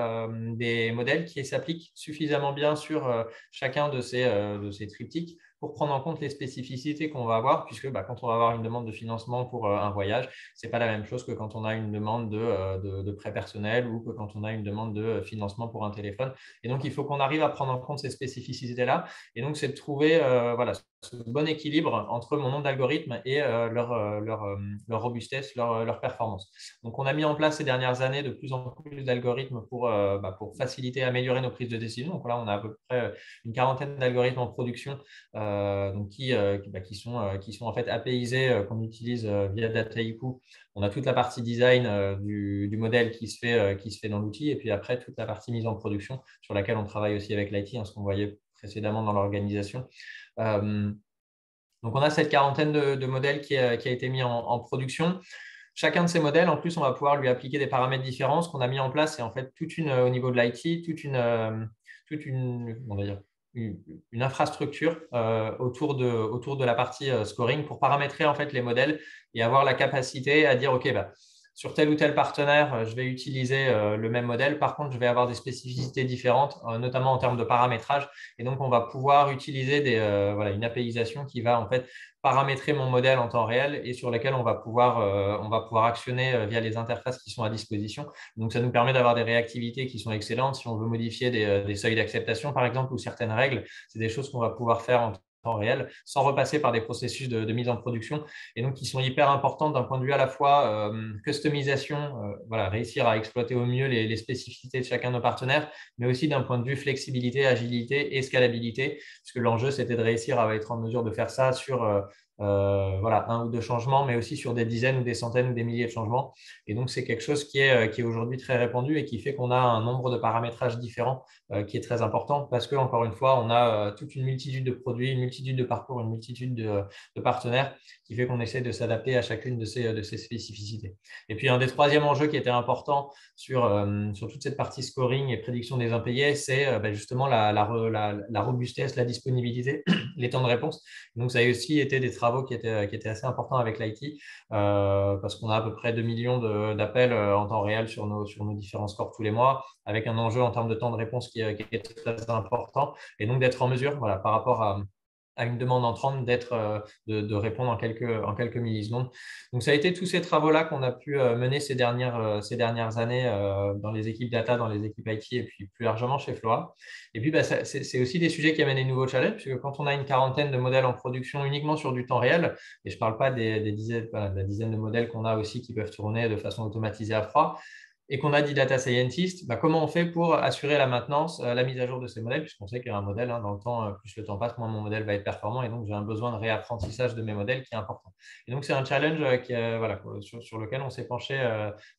des modèles qui s'appliquent suffisamment bien sur chacun de ces triptyques pour prendre en compte les spécificités qu'on va avoir, puisque quand on va avoir une demande de financement pour un voyage, ce n'est pas la même chose que quand on a une demande de prêt personnel ou que quand on a une demande de financement pour un téléphone. Et donc, il faut qu'on arrive à prendre en compte ces spécificités-là. Et donc, c'est de trouver ce bon équilibre entre mon nombre d'algorithmes et leur robustesse, leur performance. Donc, on a mis en place ces dernières années de plus en plus d'algorithmes pour faciliter et améliorer nos prises de décision. Donc là, on a à peu près une quarantaine d'algorithmes en production qui sont en fait APIsés, qu'on utilise via Dataiku. On a toute la partie design du modèle qui se fait dans l'outil et puis après, toute la partie mise en production sur laquelle on travaille aussi avec l'IT, ce qu'on voyait précédemment dans l'organisation. Donc, on a cette quarantaine de modèles qui a été mis en production. Chacun de ces modèles, en plus, on va pouvoir lui appliquer des paramètres différents. Ce qu'on a mis en place, c'est en fait au niveau de l'IT, une infrastructure autour de la partie scoring pour paramétrer en fait les modèles et avoir la capacité à dire, OK, sur tel ou tel partenaire, je vais utiliser le même modèle. Par contre, je vais avoir des spécificités différentes, notamment en termes de paramétrage. Et donc, on va pouvoir utiliser une APIisation qui va en fait paramétrer mon modèle en temps réel et sur lesquels on va pouvoir actionner via les interfaces qui sont à disposition. Donc, ça nous permet d'avoir des réactivités qui sont excellentes. Si on veut modifier des seuils d'acceptation, par exemple, ou certaines règles, c'est des choses qu'on va pouvoir faire en temps réel sans repasser par des processus de mise en production et donc qui sont hyper importantes d'un point de vue à la fois customisation, réussir à exploiter au mieux les spécificités de chacun de nos partenaires, mais aussi d'un point de vue flexibilité, agilité et scalabilité, puisque l'enjeu c'était de réussir à être en mesure de faire ça sur un ou deux changements, mais aussi sur des dizaines ou des centaines ou des milliers de changements. Et donc, c'est quelque chose qui est aujourd'hui très répandu et qui fait qu'on a un nombre de paramétrages différents qui est très important parce que, encore une fois, on a toute une multitude de produits, une multitude de parcours, une multitude de partenaires qui fait qu'on essaie de s'adapter à chacune de ces spécificités. Et puis, un des troisièmes enjeux qui était important sur toute cette partie scoring et prédiction des impayés, c'est justement la robustesse, la disponibilité, les temps de réponse. Donc, ça a aussi été des travaux qui étaient assez importants avec l'IT parce qu'on a à peu près 2 millions d'appels en temps réel sur nos différents scores tous les mois, avec un enjeu en termes de temps de réponse qui est très important. Et donc, d'être en mesure, par rapport à une demande entrante, de répondre en quelques millisecondes. Donc, ça a été tous ces travaux-là qu'on a pu mener ces dernières années dans les équipes data, dans les équipes IT et puis plus largement chez Floa. Et puis, c'est aussi des sujets qui amènent des nouveaux challenges, puisque quand on a une quarantaine de modèles en production uniquement sur du temps réel, et je ne parle pas des dizaines, de la dizaine de modèles qu'on a aussi qui peuvent tourner de façon automatisée à froid, et qu'on a dit data scientist, comment on fait pour assurer la maintenance, la mise à jour de ces modèles, puisqu'on sait qu'un modèle, dans le temps, plus le temps passe, moins mon modèle va être performant, et donc j'ai un besoin de réapprentissage de mes modèles qui est important. Et donc c'est un challenge sur lequel on s'est penché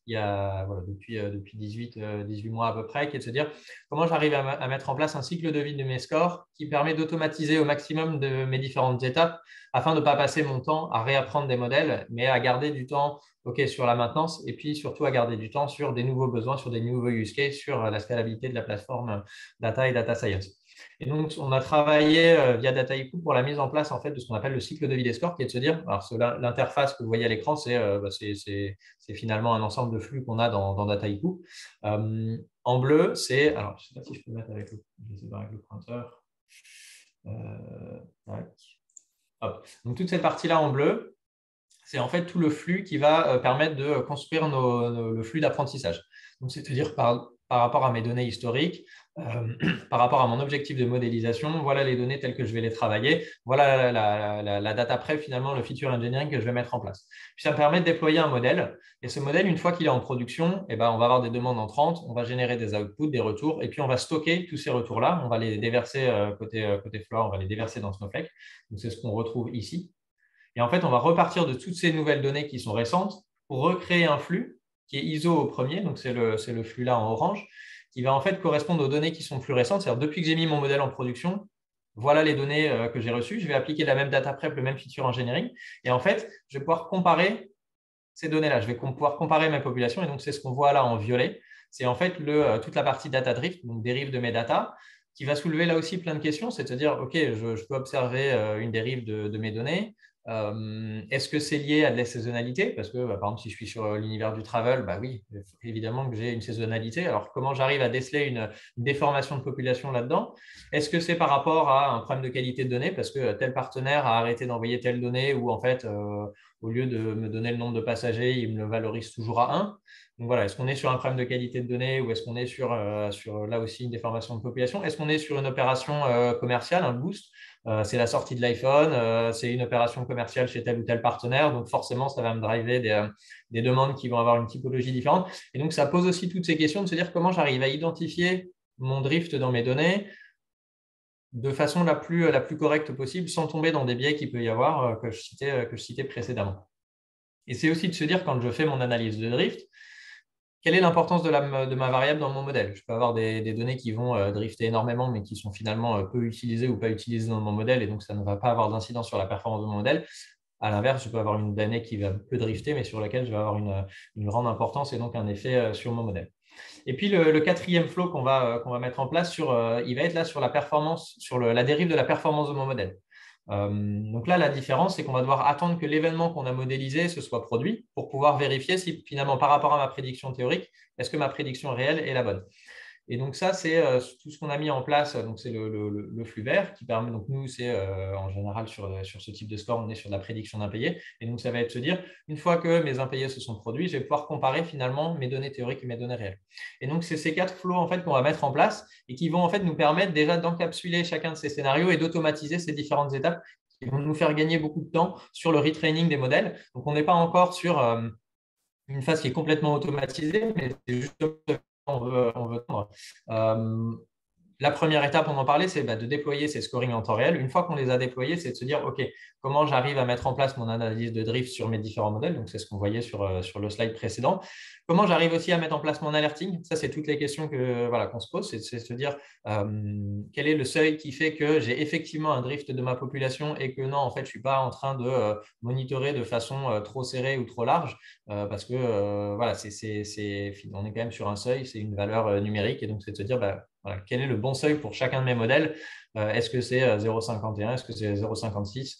depuis 18 mois à peu près, qui est de se dire comment j'arrive à mettre en place un cycle de vie de mes scores qui permet d'automatiser au maximum de mes différentes étapes afin de ne pas passer mon temps à réapprendre des modèles, mais à garder du temps sur la maintenance et puis surtout à garder du temps sur des nouveaux besoins, sur des nouveaux use cases, sur la scalabilité de la plateforme data et data science. Et donc, on a travaillé via Dataiku pour la mise en place en fait, de ce qu'on appelle le cycle de vie des scores, qui est de se dire, alors l'interface que vous voyez à l'écran, c'est finalement un ensemble de flux qu'on a dans Dataiku. En bleu, c'est, alors je ne sais pas si je peux mettre avec le pointeur. Donc, toute cette partie-là en bleu, c'est en fait tout le flux qui va permettre de construire le flux d'apprentissage. Donc, c'est-à-dire par rapport à mes données historiques, par rapport à mon objectif de modélisation, voilà les données telles que je vais les travailler, voilà la data prep, finalement, le feature engineering que je vais mettre en place. Puis ça me permet de déployer un modèle. Et ce modèle, une fois qu'il est en production, on va avoir des demandes entrantes, on va générer des outputs, des retours, et puis on va stocker tous ces retours-là. On va les déverser côté Flora, on va les déverser dans Snowflake. Donc, c'est ce qu'on retrouve ici. Et en fait, on va repartir de toutes ces nouvelles données qui sont récentes pour recréer un flux qui est ISO au premier, donc c'est le flux là en orange, qui va en fait correspondre aux données qui sont plus récentes. C'est-à-dire, depuis que j'ai mis mon modèle en production, voilà les données que j'ai reçues. Je vais appliquer la même data prep, le même feature engineering. Et en fait, je vais pouvoir comparer ces données-là. Je vais pouvoir comparer mes populations. Et donc, c'est ce qu'on voit là en violet. C'est en fait toute la partie data drift, donc dérive de mes data, qui va soulever là aussi plein de questions. C'est de se dire, OK, je peux observer une dérive de mes données. Est-ce que c'est lié à de la saisonnalité? Parce que, par exemple, si je suis sur l'univers du travel, oui, évidemment que j'ai une saisonnalité. Alors, comment j'arrive à déceler une déformation de population là-dedans? Est-ce que c'est par rapport à un problème de qualité de données? Parce que tel partenaire a arrêté d'envoyer telle donnée ou en fait, au lieu de me donner le nombre de passagers, il me le valorise toujours à 1. Donc voilà, est-ce qu'on est sur un problème de qualité de données ou est-ce qu'on est sur là aussi une déformation de population? Est-ce qu'on est sur une opération commerciale, un boost? C'est la sortie de l'iPhone, c'est une opération commerciale chez tel ou tel partenaire. Donc, forcément, ça va me driver des demandes qui vont avoir une typologie différente. Et donc, ça pose aussi toutes ces questions de se dire comment j'arrive à identifier mon drift dans mes données de façon la plus correcte possible sans tomber dans des biais qu'il peut y avoir que je citais précédemment. Et c'est aussi de se dire, quand je fais mon analyse de drift, quelle est l'importance de ma variable dans mon modèle? Je peux avoir des données qui vont drifter énormément, mais qui sont finalement peu utilisées ou pas utilisées dans mon modèle, et donc ça ne va pas avoir d'incidence sur la performance de mon modèle. À l'inverse, je peux avoir une donnée qui va peu drifter, mais sur laquelle je vais avoir une grande importance et donc un effet sur mon modèle. Et puis, le quatrième flow qu'on va mettre en place, il va être là sur la performance, sur la dérive de la performance de mon modèle. Donc là, la différence, c'est qu'on va devoir attendre que l'événement qu'on a modélisé se soit produit pour pouvoir vérifier si finalement, par rapport à ma prédiction théorique, est-ce que ma prédiction réelle est la bonne. Et donc ça, c'est tout ce qu'on a mis en place. Donc c'est le flux vert qui permet, donc nous, c'est en général sur ce type de score, on est sur de la prédiction d'impayés. Et donc ça va être se dire, une fois que mes impayés se sont produits, je vais pouvoir comparer finalement mes données théoriques et mes données réelles. Et donc c'est ces 4 flows en fait qu'on va mettre en place et qui vont en fait nous permettre déjà d'encapsuler chacun de ces scénarios et d'automatiser ces différentes étapes qui vont nous faire gagner beaucoup de temps sur le retraining des modèles. Donc on n'est pas encore sur une phase qui est complètement automatisée, mais c'est justement on veut tendre. La première étape, on en parlait, c'est de déployer ces scorings en temps réel. Une fois qu'on les a déployés, c'est de se dire, OK, comment j'arrive à mettre en place mon analyse de drift sur mes différents modèles? Donc, c'est ce qu'on voyait sur le slide précédent. Comment j'arrive aussi à mettre en place mon alerting? Ça, c'est toutes les questions qu'on se pose. C'est se dire, quel est le seuil qui fait que j'ai effectivement un drift de ma population et que non, en fait, je ne suis pas en train de monitorer de façon trop serrée ou trop large parce que voilà, on est quand même sur un seuil, c'est une valeur numérique. Et donc, c'est de se dire, voilà, quel est le bon seuil pour chacun de mes modèles? Est-ce que c'est 0,51? Est-ce que c'est 0,56?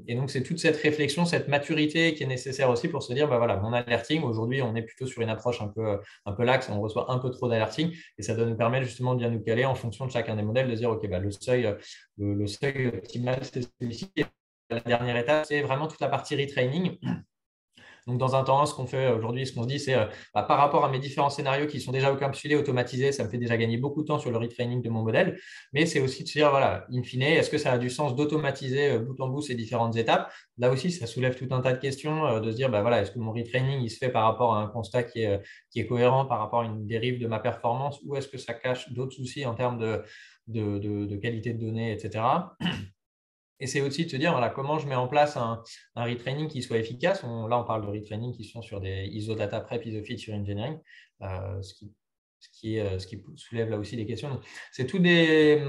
Et donc, c'est toute cette réflexion, cette maturité qui est nécessaire aussi pour se dire, voilà, mon alerting, aujourd'hui, on est plutôt sur une approche un peu laxe, on reçoit un peu trop d'alerting et ça doit nous permettre justement de bien nous caler en fonction de chacun des modèles, de dire, OK, le seuil optimal, c'est celui-ci. Et la dernière étape, c'est vraiment toute la partie retraining. Donc, dans un temps 1, ce qu'on fait aujourd'hui, ce qu'on se dit, c'est par rapport à mes différents scénarios qui sont déjà encapsulés, automatisés, ça me fait déjà gagner beaucoup de temps sur le retraining de mon modèle. Mais c'est aussi de se dire, voilà, in fine, est-ce que ça a du sens d'automatiser bout en bout ces différentes étapes? Là aussi, ça soulève tout un tas de questions de se dire, voilà, est-ce que mon retraining, il se fait par rapport à un constat qui est cohérent par rapport à une dérive de ma performance ou est-ce que ça cache d'autres soucis en termes de qualité de données, etc. Et c'est aussi de se dire, voilà, comment je mets en place un retraining qui soit efficace. Là, on parle de retraining qui sont sur des ISO Data Prep, ISO Feature Engineering, ce qui soulève là aussi des questions. C'est tout des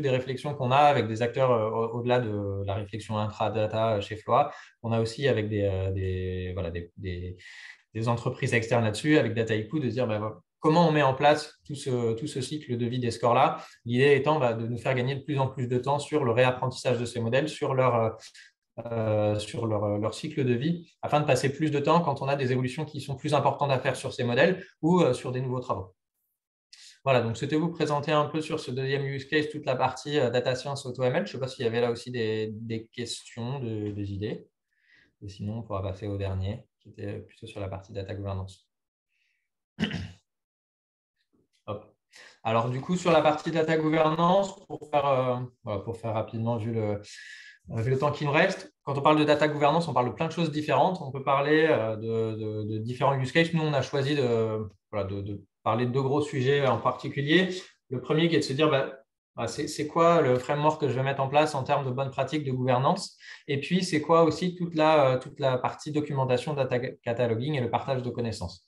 réflexions qu'on a avec des acteurs au-delà de la réflexion intra-data chez Floa. On a aussi avec des entreprises externes là-dessus, avec Dataiku, de dire, comment on met en place tout ce cycle de vie des scores-là. L'idée étant de nous faire gagner de plus en plus de temps sur le réapprentissage de ces modèles, sur leur cycle de vie, afin de passer plus de temps quand on a des évolutions qui sont plus importantes à faire sur ces modèles ou sur des nouveaux travaux. Voilà, donc c'était vous présenter un peu sur ce deuxième use case toute la partie data science AutoML. Je ne sais pas s'il y avait là aussi des questions, des idées. Et sinon, on pourra passer au dernier, qui était plutôt sur la partie data governance. Hop. Alors, du coup, sur la partie data governance, pour faire rapidement, vu le temps qui nous reste, quand on parle de data governance, on parle de plein de choses différentes. On peut parler de différents use cases. Nous, on a choisi de parler de deux gros sujets en particulier. Le premier qui est de se dire, c'est quoi le framework que je vais mettre en place en termes de bonnes pratiques de gouvernance? Et puis, c'est quoi aussi toute la partie documentation, data cataloging et le partage de connaissances.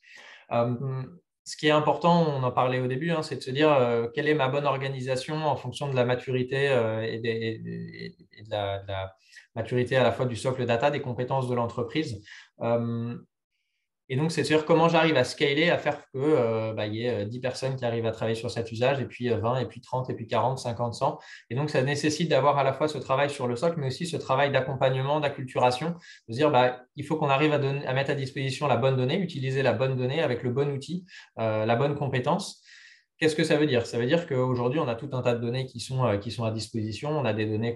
Ce qui est important, on en parlait au début, c'est de se dire quelle est ma bonne organisation en fonction de la maturité et de la maturité à la fois du socle data, des compétences de l'entreprise. Et donc, c'est de se dire comment j'arrive à scaler, à faire qu'il y ait 10 personnes qui arrivent à travailler sur cet usage, et puis 20, et puis 30, et puis 40, 50, 100. Et donc, ça nécessite d'avoir à la fois ce travail sur le socle, mais aussi ce travail d'accompagnement, d'acculturation, de se dire il faut qu'on arrive à mettre à disposition la bonne donnée, utiliser la bonne donnée avec le bon outil, la bonne compétence. Qu'est-ce que ça veut dire? Ça veut dire qu'aujourd'hui, on a tout un tas de données qui sont à disposition. On a des données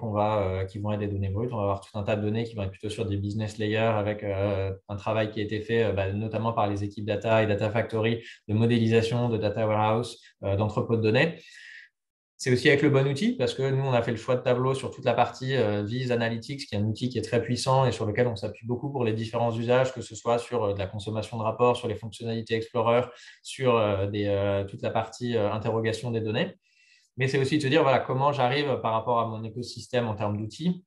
qui vont être des données brutes. On va avoir tout un tas de données qui vont être plutôt sur des business layers avec un travail qui a été fait notamment par les équipes data et data factory de modélisation, de data warehouse, d'entrepôt de données. C'est aussi avec le bon outil parce que nous, on a fait le choix de Tableau sur toute la partie Viz Analytics, qui est un outil qui est très puissant et sur lequel on s'appuie beaucoup pour les différents usages, que ce soit sur de la consommation de rapports, sur les fonctionnalités Explorer, sur toute la partie interrogation des données. Mais c'est aussi de se dire comment j'arrive par rapport à mon écosystème en termes d'outils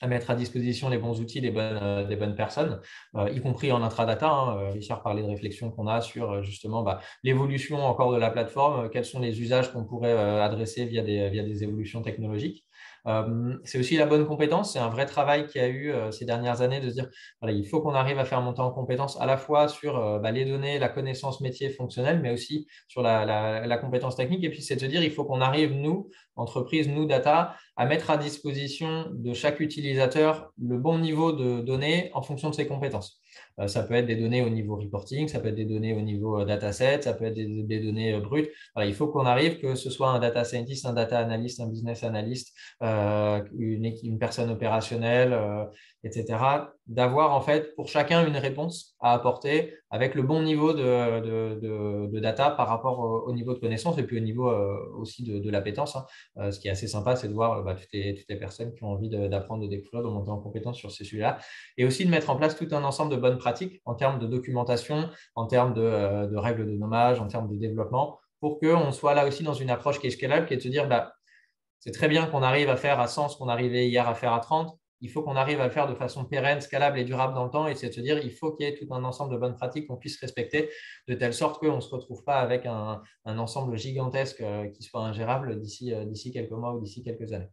à mettre à disposition les bons outils des bonnes personnes, y compris en intradata. Richard parlait de réflexion qu'on a sur justement l'évolution encore de la plateforme, quels sont les usages qu'on pourrait adresser via des évolutions technologiques. C'est aussi la bonne compétence. C'est un vrai travail qu'il y a eu ces dernières années de se dire il faut qu'on arrive à faire monter en compétence à la fois sur les données, la connaissance métier fonctionnelle, mais aussi sur la compétence technique. Et puis, c'est de se dire il faut qu'on arrive, nous, entreprise, nous, data, à mettre à disposition de chaque utilisateur le bon niveau de données en fonction de ses compétences. Ça peut être des données au niveau reporting, ça peut être des données au niveau dataset, ça peut être des données brutes. Il faut qu'on arrive, que ce soit un data scientist, un data analyst, un business analyst, une personne opérationnelle, etc., d'avoir en fait pour chacun une réponse à apporter avec le bon niveau de data par rapport au niveau de connaissance et puis au niveau aussi de l'appétence. Ce qui est assez sympa, c'est de voir toutes les personnes qui ont envie d'apprendre, de découvrir, de monter en compétence sur ces sujets-là et aussi de mettre en place tout un ensemble de bonnes pratiques en termes de documentation, en termes de règles de nommage, en termes de développement pour qu'on soit là aussi dans une approche qui est scalable, qui est de se dire c'est très bien qu'on arrive à faire à 100 ce qu'on arrivait hier à faire à 30. Il faut qu'on arrive à le faire de façon pérenne, scalable et durable dans le temps. Et c'est de se dire il faut qu'il y ait tout un ensemble de bonnes pratiques qu'on puisse respecter de telle sorte qu'on ne se retrouve pas avec un ensemble gigantesque qui soit ingérable d'ici quelques mois ou d'ici quelques années.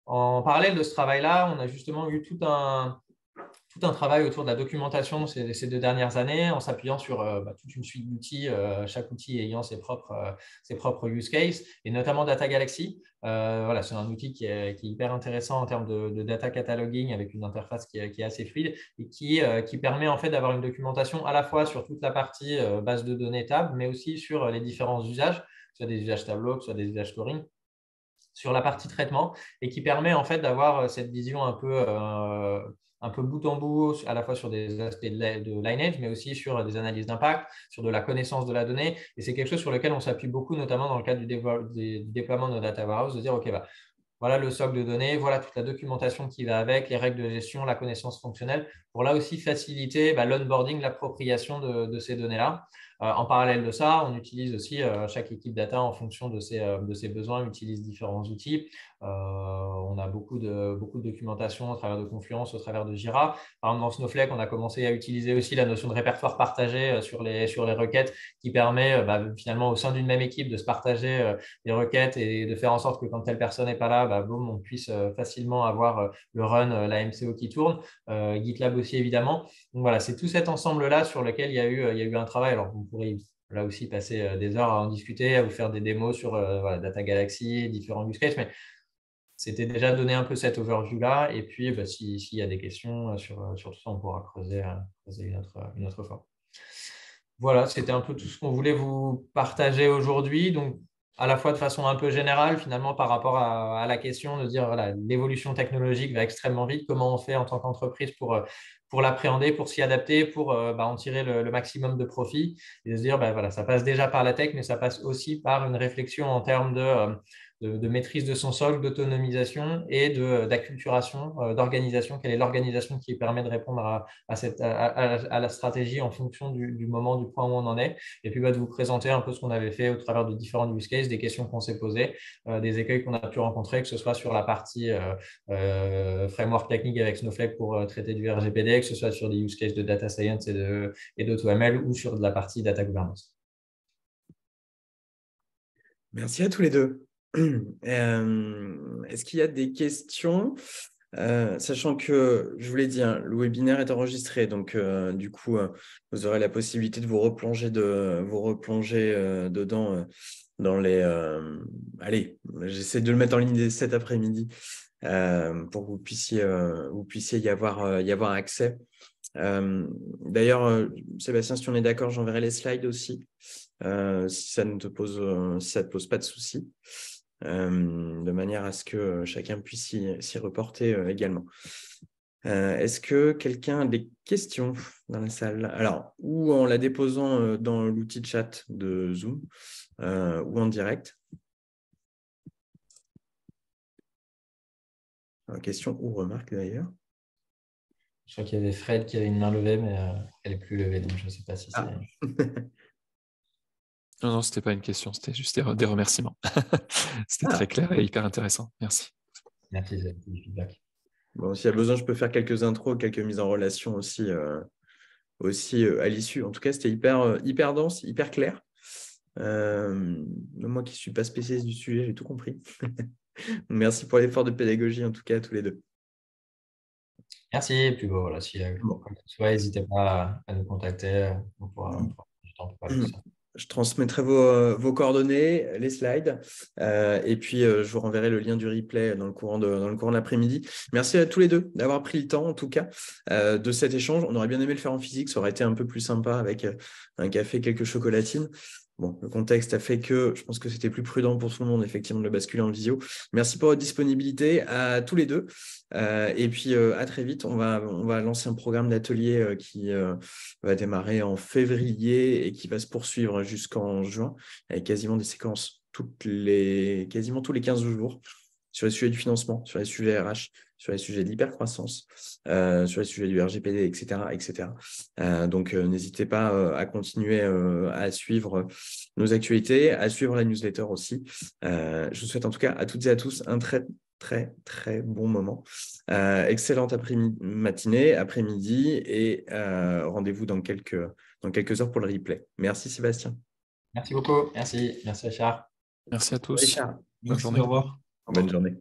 En parallèle de ce travail-là, on a justement eu tout un travail autour de la documentation ces 2 dernières années en s'appuyant sur toute une suite d'outils, chaque outil ayant ses propres use cases, et notamment Data Galaxy. C'est un outil qui est hyper intéressant en termes de data cataloging avec une interface qui est assez fluide et qui permet en fait d'avoir une documentation à la fois sur toute la partie base de données table, mais aussi sur les différents usages, soit des usages tableau, soit des usages scoring, sur la partie traitement et qui permet en fait d'avoir cette vision un peu bout en bout, à la fois sur des aspects de lineage, mais aussi sur des analyses d'impact, sur de la connaissance de la donnée. Et c'est quelque chose sur lequel on s'appuie beaucoup, notamment dans le cadre du déploiement de nos data warehouse, de dire, OK, voilà le socle de données, voilà toute la documentation qui va avec, les règles de gestion, la connaissance fonctionnelle, pour là aussi faciliter l'onboarding, l'appropriation de ces données-là. En parallèle de ça, on utilise aussi, chaque équipe data en fonction de ses besoins, utilise différents outils. On a beaucoup de documentation au travers de Confluence, au travers de Jira. Par exemple, dans Snowflake, on a commencé à utiliser aussi la notion de répertoire partagé sur les requêtes qui permet finalement au sein d'une même équipe de se partager les requêtes et de faire en sorte que quand telle personne n'est pas là, boum, on puisse facilement avoir le run, la MCO qui tourne. GitLab aussi, évidemment. Donc voilà, c'est tout cet ensemble-là sur lequel il y a eu un travail. Alors, on pourrait là aussi passer des heures à en discuter, à vous faire des démos sur voilà, Data Galaxy, différents use cases, mais c'était déjà donner un peu cette overview-là. Et puis, s'il y a des questions sur tout ça, on pourra creuser une autre fois. Voilà, c'était un peu tout ce qu'on voulait vous partager aujourd'hui. Donc, à la fois de façon un peu générale, finalement, par rapport à la question de dire, voilà, l'évolution technologique va extrêmement vite. Comment on fait en tant qu'entreprise pour l'appréhender, pour s'y adapter, pour en tirer le maximum de profit et de se dire, voilà, ça passe déjà par la tech, mais ça passe aussi par une réflexion en termes de maîtrise de son socle, d'autonomisation et d'acculturation, d'organisation. Quelle est l'organisation qui permet de répondre à la stratégie en fonction du moment, du point où on en est. Et puis de vous présenter un peu ce qu'on avait fait au travers de différents use cases, des questions qu'on s'est posées, des écueils qu'on a pu rencontrer, que ce soit sur la partie framework technique avec Snowflake pour traiter du RGPD, que ce soit sur des use cases de data science et d'AutoML ou sur de la partie data governance. Merci à tous les deux. Est-ce qu'il y a des questions? Sachant que, je vous l'ai dit, le webinaire est enregistré, donc du coup, vous aurez la possibilité de vous replonger dedans dans les… allez, j'essaie de le mettre en ligne dès cet après-midi pour que vous puissiez y avoir accès. D'ailleurs, Sébastien, si on est d'accord, j'enverrai les slides aussi, si ça ne te pose pas de soucis. De manière à ce que chacun puisse s'y reporter également. Est-ce que quelqu'un a des questions dans la salle? Alors, ou en la déposant dans l'outil de chat de Zoom, ou en direct. Question ou remarque d'ailleurs. Je crois qu'il y avait Fred qui avait une main levée, mais elle n'est plus levée, donc je ne sais pas si c'est… Non, ce n'était pas une question, c'était juste des remerciements. C'était très clair et hyper intéressant. Merci. Merci, c'est du feedback. Bon, s'il y a besoin, je peux faire quelques intros, quelques mises en relation aussi à l'issue. En tout cas, c'était hyper dense, hyper clair. Moi qui ne suis pas spécialiste du sujet, j'ai tout compris. Merci pour l'effort de pédagogie, en tout cas, à tous les deux. Merci. Et puis voilà, si quoi que ce soit, n'hésitez pas à nous contacter. On pourra prendre du temps pour parler de ça. Je transmettrai vos coordonnées, les slides, et puis je vous renverrai le lien du replay dans le courant de l'après-midi. Merci à tous les deux d'avoir pris le temps, en tout cas, de cet échange. On aurait bien aimé le faire en physique, ça aurait été un peu plus sympa avec un café, quelques chocolatines. Bon, le contexte a fait que je pense que c'était plus prudent pour tout le monde, effectivement, de le basculer en visio. Merci pour votre disponibilité à tous les deux. Et puis, à très vite. On va lancer un programme d'atelier qui va démarrer en février et qui va se poursuivre jusqu'en juin, avec quasiment des séquences quasiment tous les 15 jours sur les sujets du financement, sur les sujets RH, sur les sujets de l'hypercroissance, sur les sujets du RGPD, etc. Donc, n'hésitez pas à continuer à suivre nos actualités, à suivre la newsletter aussi. Je vous souhaite en tout cas à toutes et à tous un très, très, très bon moment. Excellente matinée, après-midi et rendez-vous dans quelques heures pour le replay. Merci Sébastien. Merci beaucoup. Merci Richard. Merci à tous. Richard. Bonne journée. Au revoir. Bonne journée.